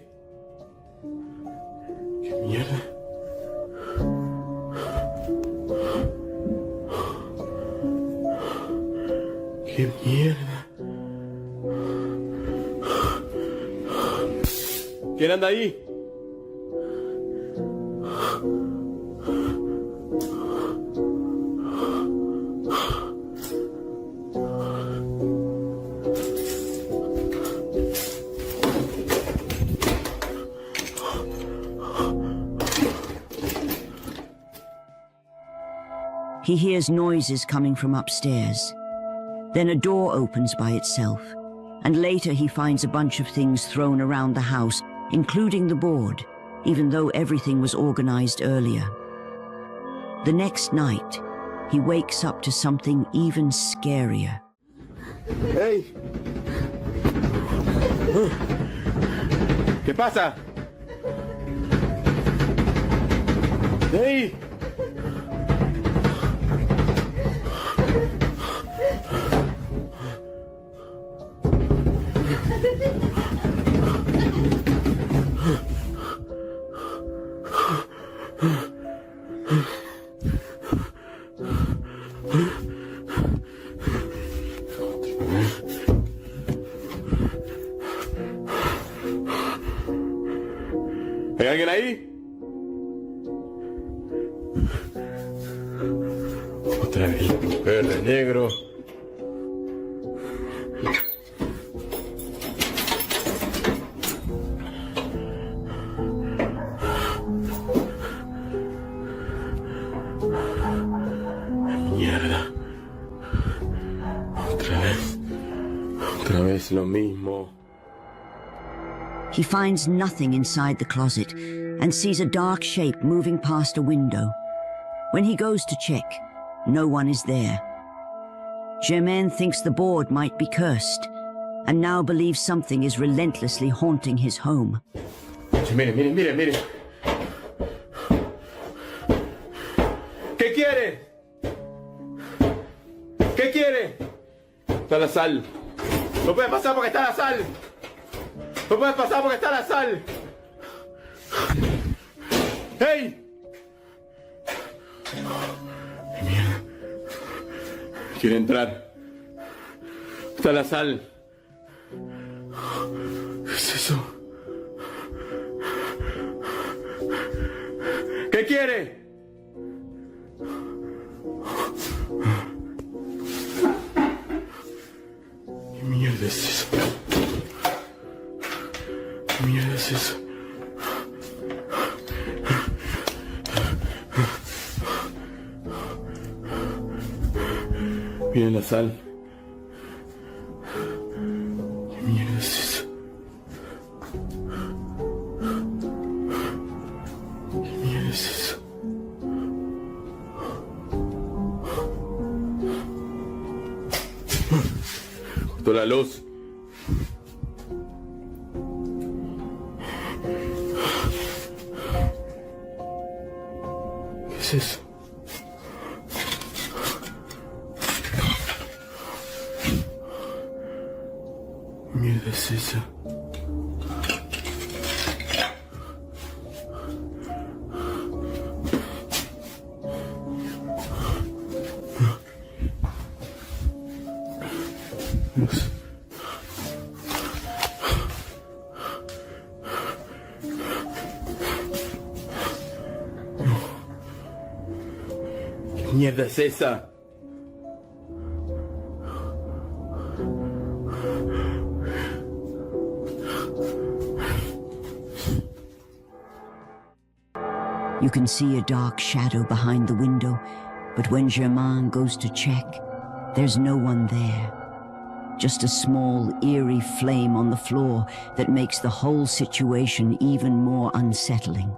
¿Qué mierda? ¿Qué mierda? ¿Quién anda ahí? He hears noises coming from upstairs. Then a door opens by itself, and later he finds a bunch of things thrown around the house, including the board, even though everything was organized earlier. The next night, he wakes up to something even scarier. ¡Hey! ¿Qué pasa? ¡Hey! ¿Hay alguien ahí? Otra vez la mujer de negro. Mierda. Otra vez lo mismo. He finds nothing inside the closet and sees a dark shape moving past a window. When he goes to check, no one is there. Germain thinks the board might be cursed, and now believes something is relentlessly haunting his home. Mire, mire, mire, mire. ¿Qué quiere? ¿Qué quiere? Está la sal. No puede pasar porque está la sal. No puede pasar porque está la sal. ¡Hey! Mierda. Quiere entrar. Está la sal. ¿Qué es eso? ¿Qué quiere? ¿Qué mierda es eso? ¿Qué mierda es eso? Miren la sal. ¿Qué mierda es eso? ¿Qué mierda es eso? Cortó la luz. ¿Qué es eso? ¿Qué mierda es esa? ¿Qué mierda es esa? You can see a dark shadow behind the window, but when Germain goes to check, there's no one there. Just a small, eerie flame on the floor that makes the whole situation even more unsettling.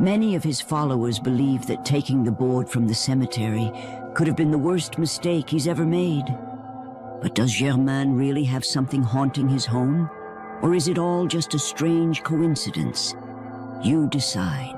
Many of his followers believe that taking the board from the cemetery could have been the worst mistake he's ever made. But does Germain really have something haunting his home? Or is it all just a strange coincidence? You decide.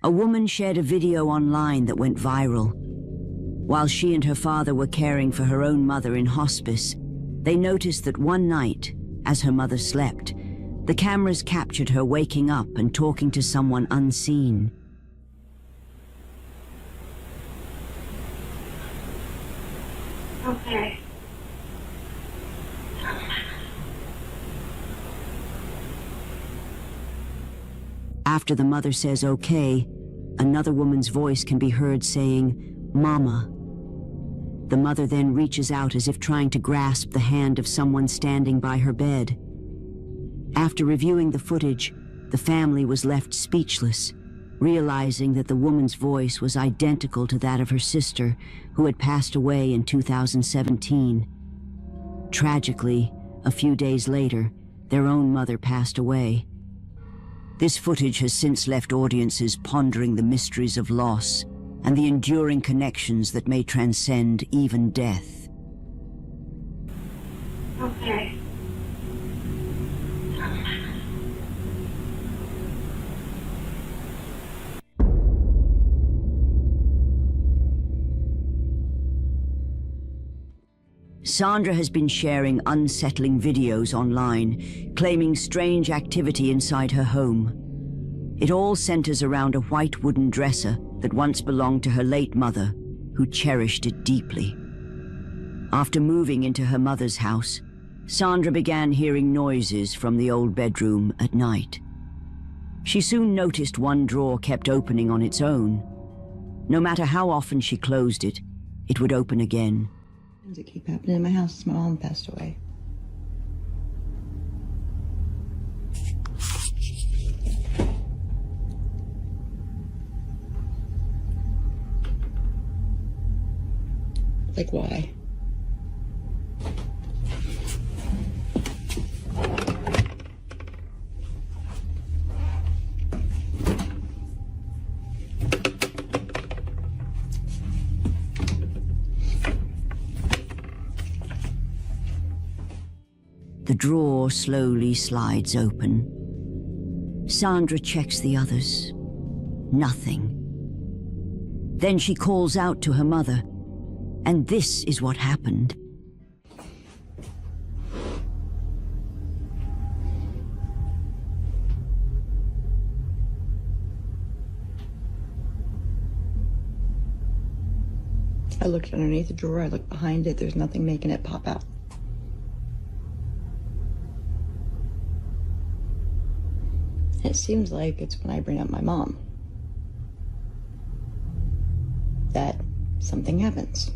A woman shared a video online that went viral. While she and her father were caring for her own mother in hospice, they noticed that one night, as her mother slept, the cameras captured her waking up and talking to someone unseen. Okay. After the mother says okay, another woman's voice can be heard saying, "Mama." The mother then reaches out as if trying to grasp the hand of someone standing by her bed. After reviewing the footage, the family was left speechless, realizing that the woman's voice was identical to that of her sister, who had passed away in 2017. Tragically, a few days later, their own mother passed away. This footage has since left audiences pondering the mysteries of loss and the enduring connections that may transcend even death. Okay. Sandra has been sharing unsettling videos online, claiming strange activity inside her home. It all centers around a white wooden dresser that once belonged to her late mother, who cherished it deeply. After moving into her mother's house, Sandra began hearing noises from the old bedroom at night. She soon noticed one drawer kept opening on its own. No matter how often she closed it, it would open again. Things that keep happening in my house since my mom passed away. Like, why? The drawer slowly slides open. Sandra checks the others. Nothing. Then she calls out to her mother, and this is what happened. I looked underneath the drawer, I looked behind it, there's nothing making it pop out. It seems like it's when I bring up my mom that something happens.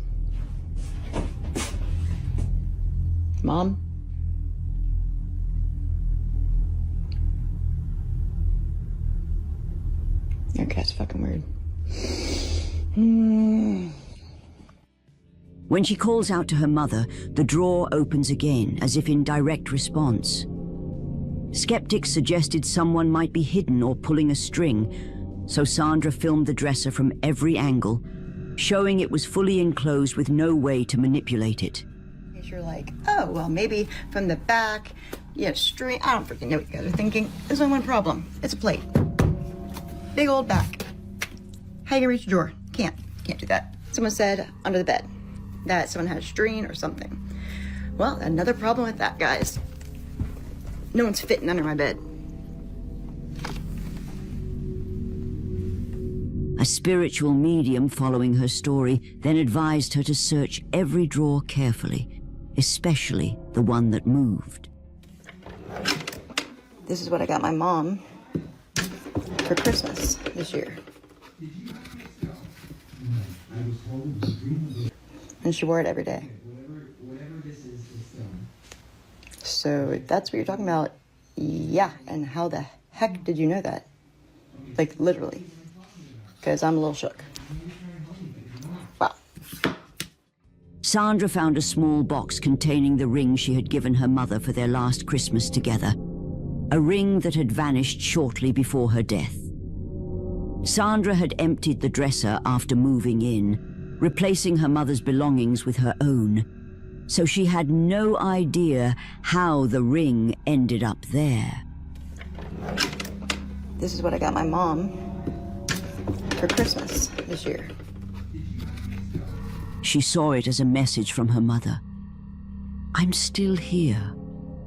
Mom? Your cat's fucking weird. When she calls out to her mother, the drawer opens again, as if in direct response. Skeptics suggested someone might be hidden or pulling a string, so Sandra filmed the dresser from every angle, showing it was fully enclosed with no way to manipulate it. You're like, oh, well, maybe from the back, you have string. I don't freaking know what you guys are thinking. There's only one problem. It's a plate. Big old back. How you reach the drawer? Can't do that. Someone said under the bed that someone had a string or something. Well, another problem with that, guys. No one's fitting under my bed. A spiritual medium following her story then advised her to search every drawer carefully, especially the one that moved. This is what I got my mom for Christmas this year. And she wore it every day. So that's what you're talking about? Yeah, and how the heck did you know that? Like, literally. Because I'm a little shook. Wow. Sandra found a small box containing the ring she had given her mother for their last Christmas together. A ring that had vanished shortly before her death. Sandra had emptied the dresser after moving in, replacing her mother's belongings with her own. So she had no idea how the ring ended up there. This is what I got my mom for Christmas this year. She saw it as a message from her mother. I'm still here,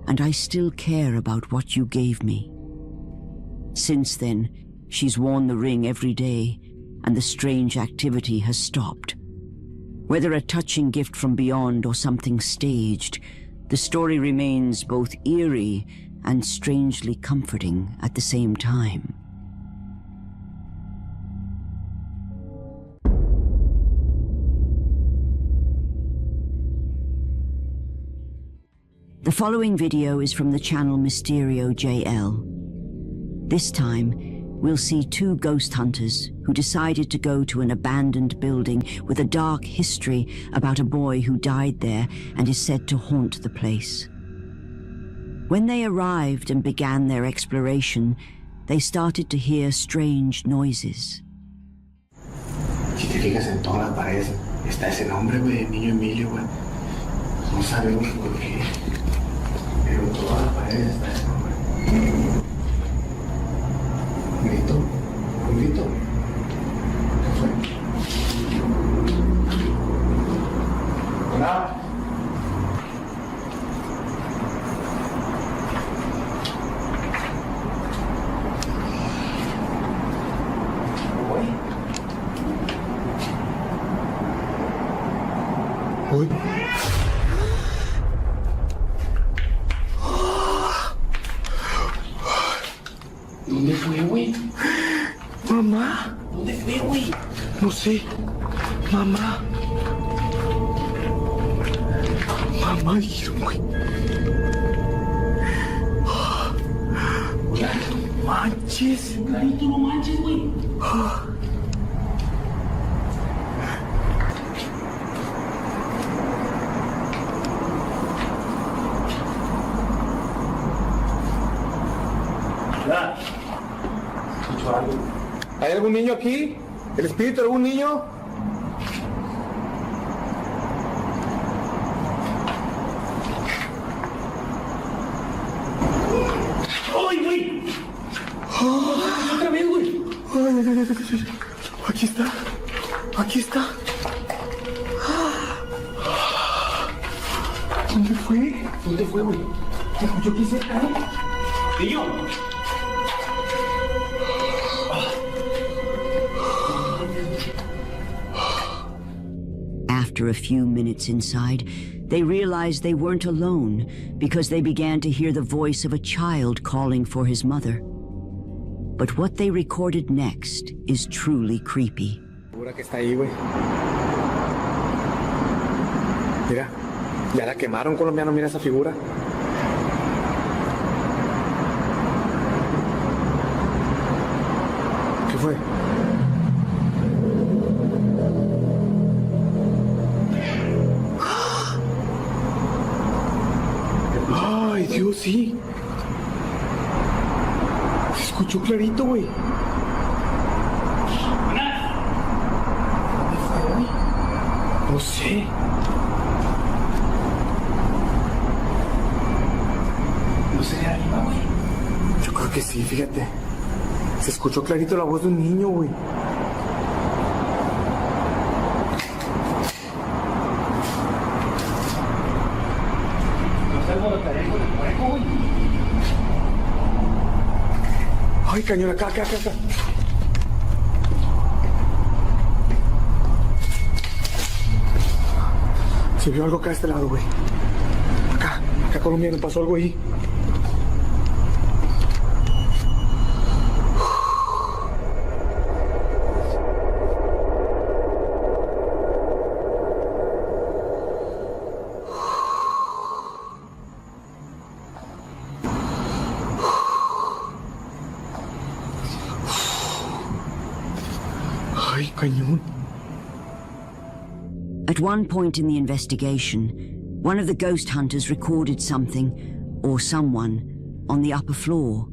and I still care about what you gave me. Since then, she's worn the ring every day, and the strange activity has stopped. Whether a touching gift from beyond or something staged, the story remains both eerie and strangely comforting at the same time. The following video is from the channel Mysterio JL. This time, we'll see two ghost hunters who decided to go to an abandoned building with a dark history about a boy who died there and is said to haunt the place. When they arrived and began their exploration, they started to hear strange noises. Si te fijas en todas las paredes, está ese nombre, güey, el niño Emilio, güey. No sabemos por qué, pero en todas las paredes está ese nombre. Un grito. ¿Qué fue? Hola. Uy. ¿Dónde fue, güey? Mamá. ¿Dónde fue, güey? No sé. Mamá. Mamá, dijeron, güey. No manches. Clarito, no manches, güey. ¿Hay algún niño aquí? ¿El espíritu de algún niño? ¿Dónde fue? ¿Dónde fue, güey? ¿Te escuchó aquí cerca, eh? ¡Niño! After a few minutes inside, they realized they weren't alone because they began to hear the voice of a child calling for his mother. But what they recorded next is truly creepy. Segura que está ahí, güey. Mira, ya la quemaron, colombiano, mira esa figura. ¿Qué fue? Ay, Dios, sí. Se escuchó clarito, güey. ¿Dónde fue, güey? No sé. ¿No sería arriba, güey? Yo creo que sí, fíjate. Se escuchó clarito la voz de un niño, güey. Ay, cañón, acá. Se vio algo acá de este lado, güey. Acá, colombiano, pasó algo ahí. Ay, cañón. At one point in the investigation, one of the ghost hunters recorded something, or someone, on the upper floor.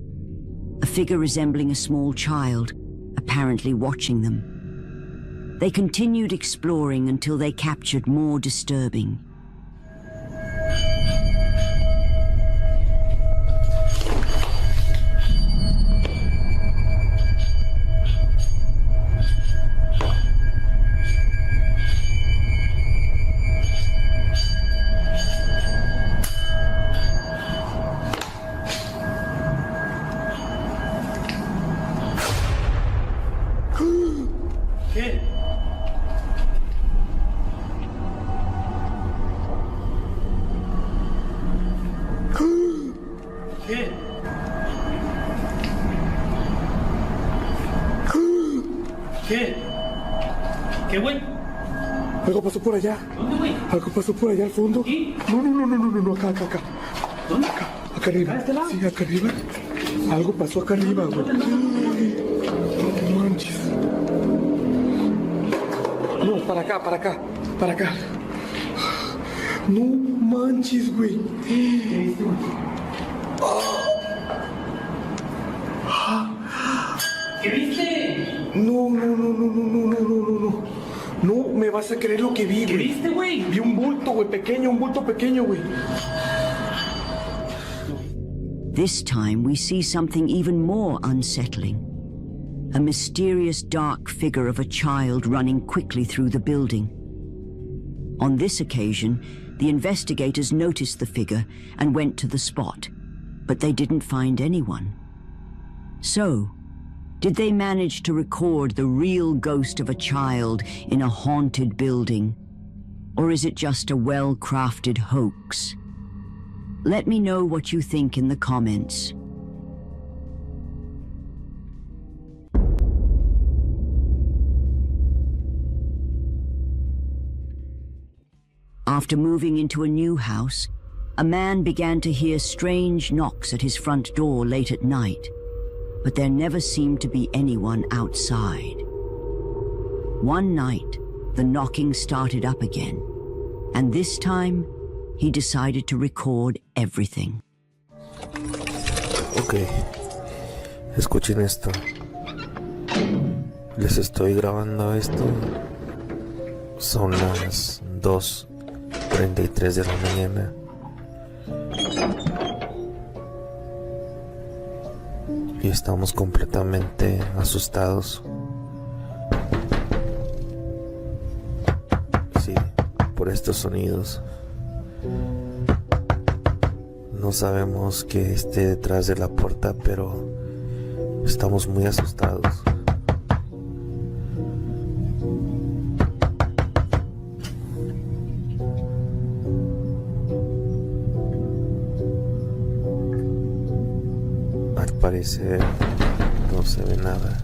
A figure resembling a small child, apparently watching them. They continued exploring until they captured more disturbing. ¿Qué? ¿Qué? ¿Qué? ¿Qué, güey? Algo pasó por allá. ¿Dónde, güey? Algo pasó por allá al fondo. ¿Sí? No, acá. ¿Dónde? Acá arriba. ¿Acá de este lado? Sí, acá arriba. Algo pasó acá arriba, güey. No manches. No, para acá. No manches, güey. ¿Qué viste, güey? ¿Qué viste? No. No me vas a creer lo que vi, güey. ¿Qué viste, güey? Vi un bulto, güey, un bulto pequeño, güey. This time we see something even more unsettling. A mysterious dark figure of a child running quickly through the building. On this occasion, the investigators noticed the figure and went to the spot, but they didn't find anyone. So, did they manage to record the real ghost of a child in a haunted building? Or is it just a well-crafted hoax? Let me know what you think in the comments. After moving into a new house, a man began to hear strange knocks at his front door late at night, but there never seemed to be anyone outside. One night, the knocking started up again, and this time, he decided to record everything. Ok, escuchen esto. Les estoy grabando esto. Son las 2:33 de la mañana. Y estamos completamente asustados. Sí, por estos sonidos. No sabemos qué esté detrás de la puerta, pero estamos muy asustados. Al parecer no se ve nada.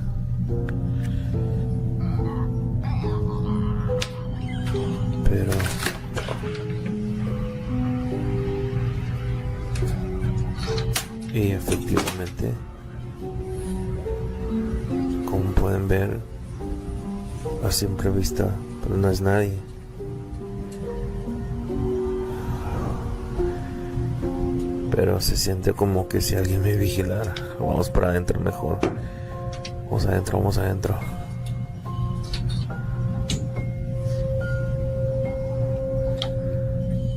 Pero y efectivamente, como pueden ver, a simple vista, pero no es nadie. Pero se siente como que si alguien me vigilara. Vamos para adentro mejor. Vamos adentro, vamos adentro.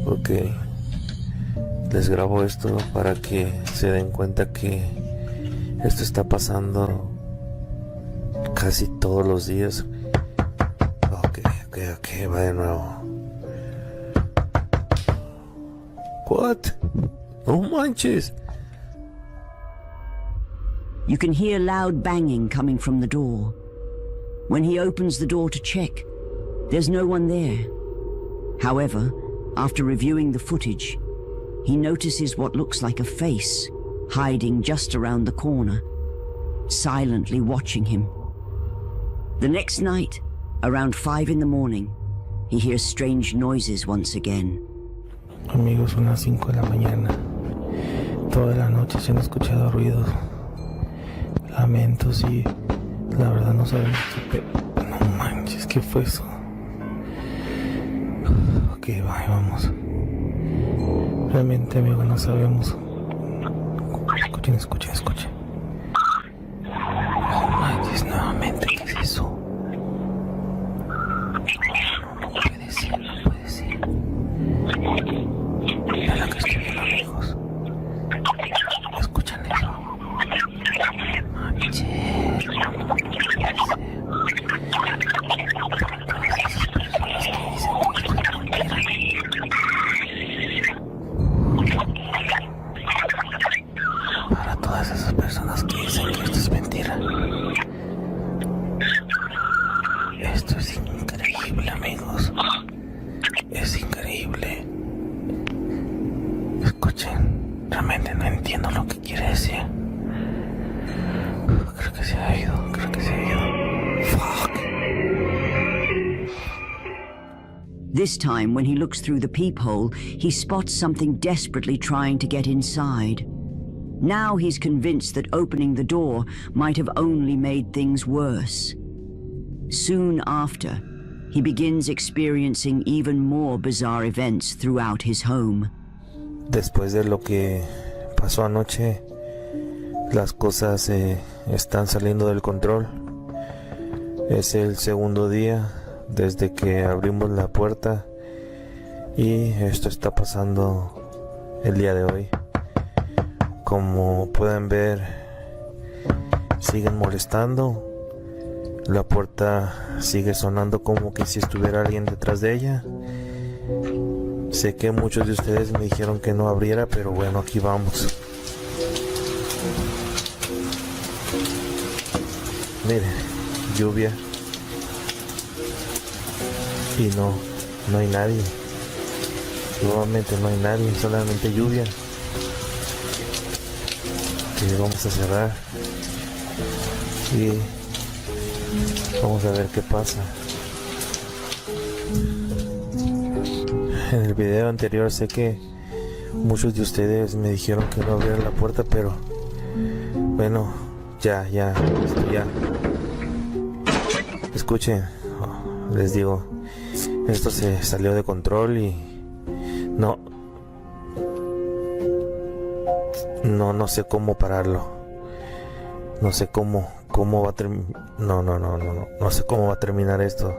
Ok. Les grabo esto para que se den cuenta que esto está pasando casi todos los días. Ok, va de nuevo. What? No manches. You can hear loud banging coming from the door. When he opens the door to check, there's no one there. However, after reviewing the footage, he notices what looks like a face hiding just around the corner, silently watching him. The next night, around 5 in the morning, he hears strange noises once again. Amigos, son las 5 de la mañana. Toda la noche se han escuchado ruidos, lamentos y la verdad no sabemos qué. No manches, ¿qué fue eso? Ok, vamos. Realmente, amigo, no sabemos. Escuchen. No manches, nuevamente, ¿qué es eso? No puede ser. Mira lo que estoy viendo, amigos. ¿Escuchan eso? Manches, no puede ser. Para todas esas personas que dicen que esto es mentira. Para todas esas personas que dicen que esto es mentira. Esto es increíble, amigos. Es increíble. Escuchen, realmente no entiendo lo que quiere decir. Creo que se ha ido. Fuck. This time, when he looks through the peephole, he spots something desperately trying to get inside. Now he's convinced that opening the door might have only made things worse. Soon after, he begins experiencing even more bizarre events throughout his home. Después de lo que pasó anoche, las cosas están saliendo del control. Es el segundo día desde que abrimos la puerta y esto está pasando el día de hoy. Como pueden ver, siguen molestando. La puerta sigue sonando como que si estuviera alguien detrás de ella. Sé que muchos de ustedes me dijeron que no abriera, pero bueno, aquí vamos. Miren, lluvia. Y no hay nadie. Nuevamente no hay nadie, solamente lluvia. Y vamos a cerrar. Y vamos a ver qué pasa. En el video anterior sé que muchos de ustedes me dijeron que no abriera la puerta, pero bueno, ya. Escuchen, les digo, esto se salió de control y no sé cómo pararlo. No sé cómo va a terminar. No sé cómo va a terminar esto.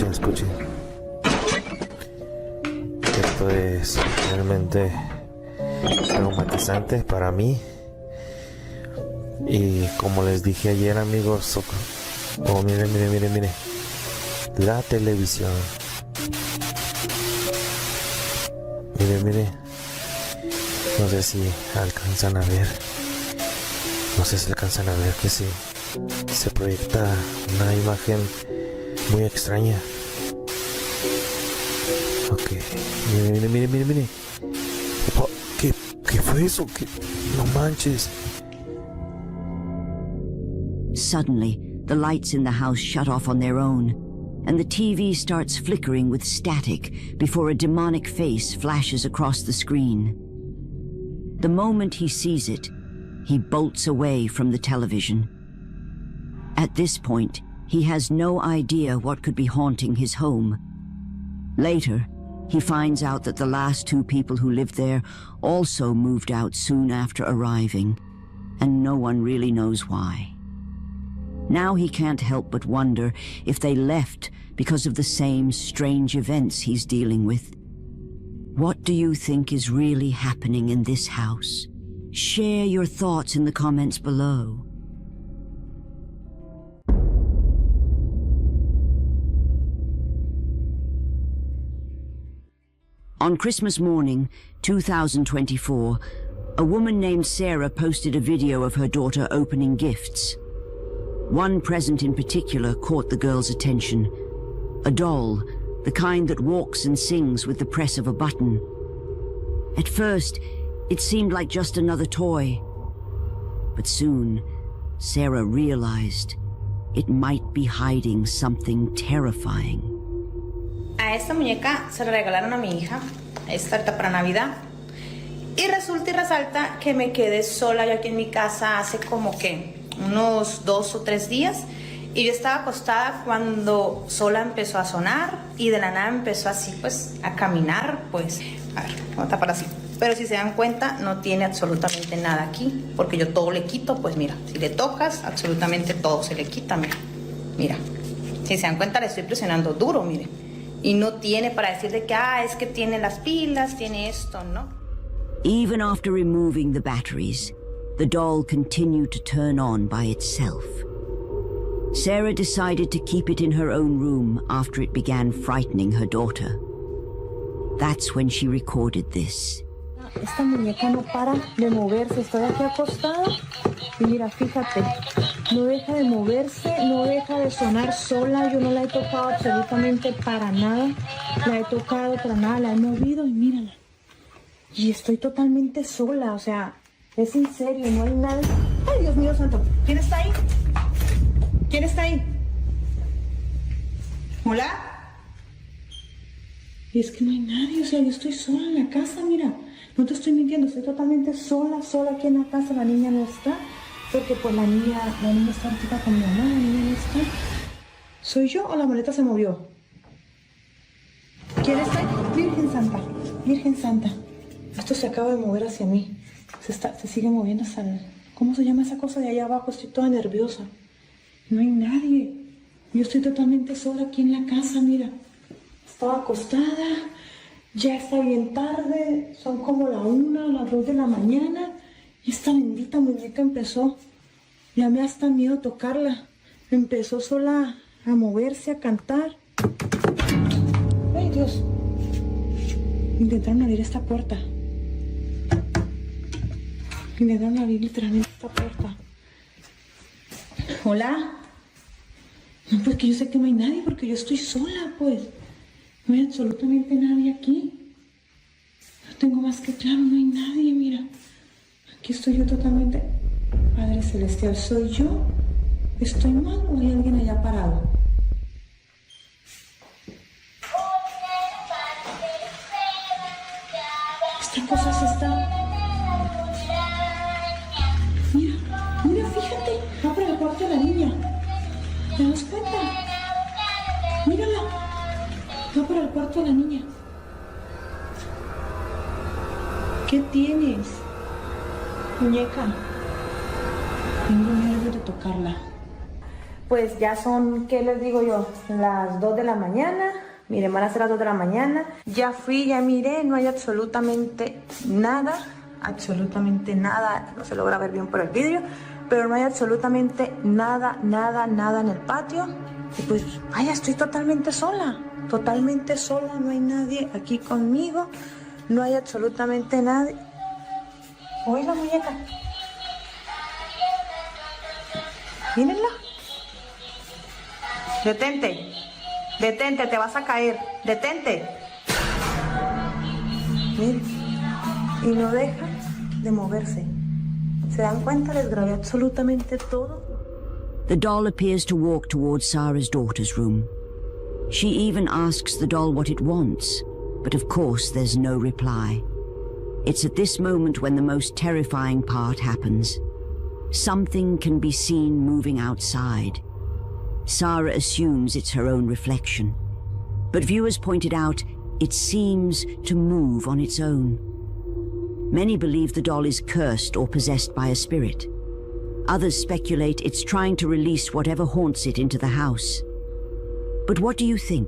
Escuchen. Esto es realmente traumatizante para mí. Y como les dije ayer, amigos, miren. La televisión. Mire, mire. No sé si alcanzan a ver. No sé si alcanzan a ver que se proyecta una imagen muy extraña. Ok. Mire, mire, mire, mire. Opa, ¿qué fue eso? No manches. Suddenly, the lights in the house shut off on their own, and the TV starts flickering with static before a demonic face flashes across the screen. The moment he sees it, he bolts away from the television. At this point, he has no idea what could be haunting his home. Later, he finds out that the last 2 people who lived there also moved out soon after arriving, and no one really knows why. Now he can't help but wonder if they left because of the same strange events he's dealing with. What do you think is really happening in this house? Share your thoughts in the comments below. On Christmas morning, 2024, a woman named Sarah posted a video of her daughter opening gifts. One present in particular caught the girl's attention. A doll, the kind that walks and sings with the press of a button. At first, it seemed like just another toy. But soon, Sarah realized it might be hiding something terrifying. A esta muñeca se la regalaron a mi hija, esta ahorita para Navidad. Y resulta y resalta que me quedé sola yo aquí en mi casa hace como que unos 2 o 3 días. Y yo estaba acostada cuando sola empezó a sonar y de la nada empezó así pues a caminar, pues, a ver, vamos a tapar así. Pero si se dan cuenta, no tiene absolutamente nada aquí, porque yo todo le quito, pues mira, si le tocas, absolutamente todo se le quita, mira. Mira, si se dan cuenta, le estoy presionando duro, mire. Y no tiene para decir de que, es que tiene las pilas, tiene esto, ¿no? Even after removing the batteries, the doll continued to turn on by itself. Sarah decided to keep it in her own room after it began frightening her daughter. That's when she recorded this. Esta muñeca no para de moverse, estoy aquí acostada y mira, fíjate, no deja de moverse, no deja de sonar sola, yo no la he tocado absolutamente para nada, la he tocado para nada, la he movido y mírala. Y estoy totalmente sola, o sea, es en serio, no hay nada. ¡Ay, Dios mío santo! ¿Quién está ahí? ¿Quién está ahí? ¿Hola? Y es que no hay nadie, o sea, yo estoy sola en la casa, mira. No te estoy mintiendo, estoy totalmente sola aquí en la casa, la niña no está, porque pues la niña está ahorita con mi mamá, la niña no está. ¿Soy yo o la maleta se movió? ¿Quién está ahí? Virgen Santa, Virgen Santa. Esto se acaba de mover hacia mí, se sigue moviendo hasta el... ¿Cómo se llama esa cosa de allá abajo? Estoy toda nerviosa. No hay nadie, yo estoy totalmente sola aquí en la casa, mira. Estaba acostada. Ya está bien tarde, son como la 1, las 2 de la mañana y esta bendita muñeca empezó, ya me da hasta miedo tocarla, empezó sola a moverse, a cantar. ¡Ay, Dios! Intentaron abrir esta puerta. Intentaron abrir literalmente esta puerta. ¿Hola? No, pues que yo sé que no hay nadie porque yo estoy sola, pues. No hay absolutamente nadie aquí. No tengo más que claro, no hay nadie, mira. Aquí estoy yo totalmente... Padre Celestial, ¿soy yo? ¿Estoy mal o hay alguien allá parado? Esta cosa se está... Mira, fíjate. Va para el cuarto de la niña. ¿Te das cuenta? Mírala. Va para el cuarto de la niña. ¿Qué tienes, muñeca? Tengo miedo de tocarla. Pues ya son, ¿qué les digo yo? Las 2 de la mañana. Miren, van a ser las 2 de la mañana. Ya fui, ya miré, no hay absolutamente nada. Absolutamente nada. No se logra ver bien por el vídeo. Pero no hay absolutamente nada en el patio. Y pues, vaya, estoy totalmente sola. Totalmente sola, no hay nadie aquí conmigo. No hay absolutamente nadie. ¿Oye la muñeca? Mírenla. Detente. Detente, te vas a caer. Detente. Miren. Y no deja de moverse. ¿Se dan cuenta? Les grabé absolutamente todo. The doll appears to walk towards Sarah's daughter's room. She even asks the doll what it wants, but of course there's no reply. It's at this moment when the most terrifying part happens. Something can be seen moving outside. Sarah assumes it's her own reflection, but viewers pointed out it seems to move on its own. Many believe the doll is cursed or possessed by a spirit. Others speculate it's trying to release whatever haunts it into the house. But what do you think?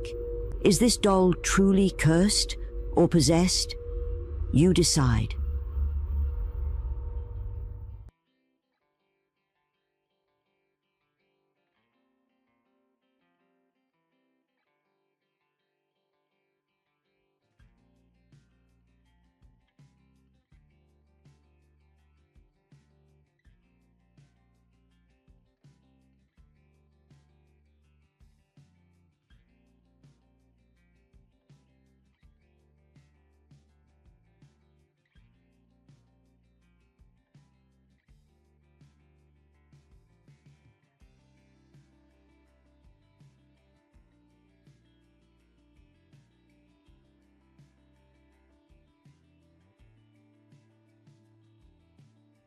Is this doll truly cursed or possessed? You decide.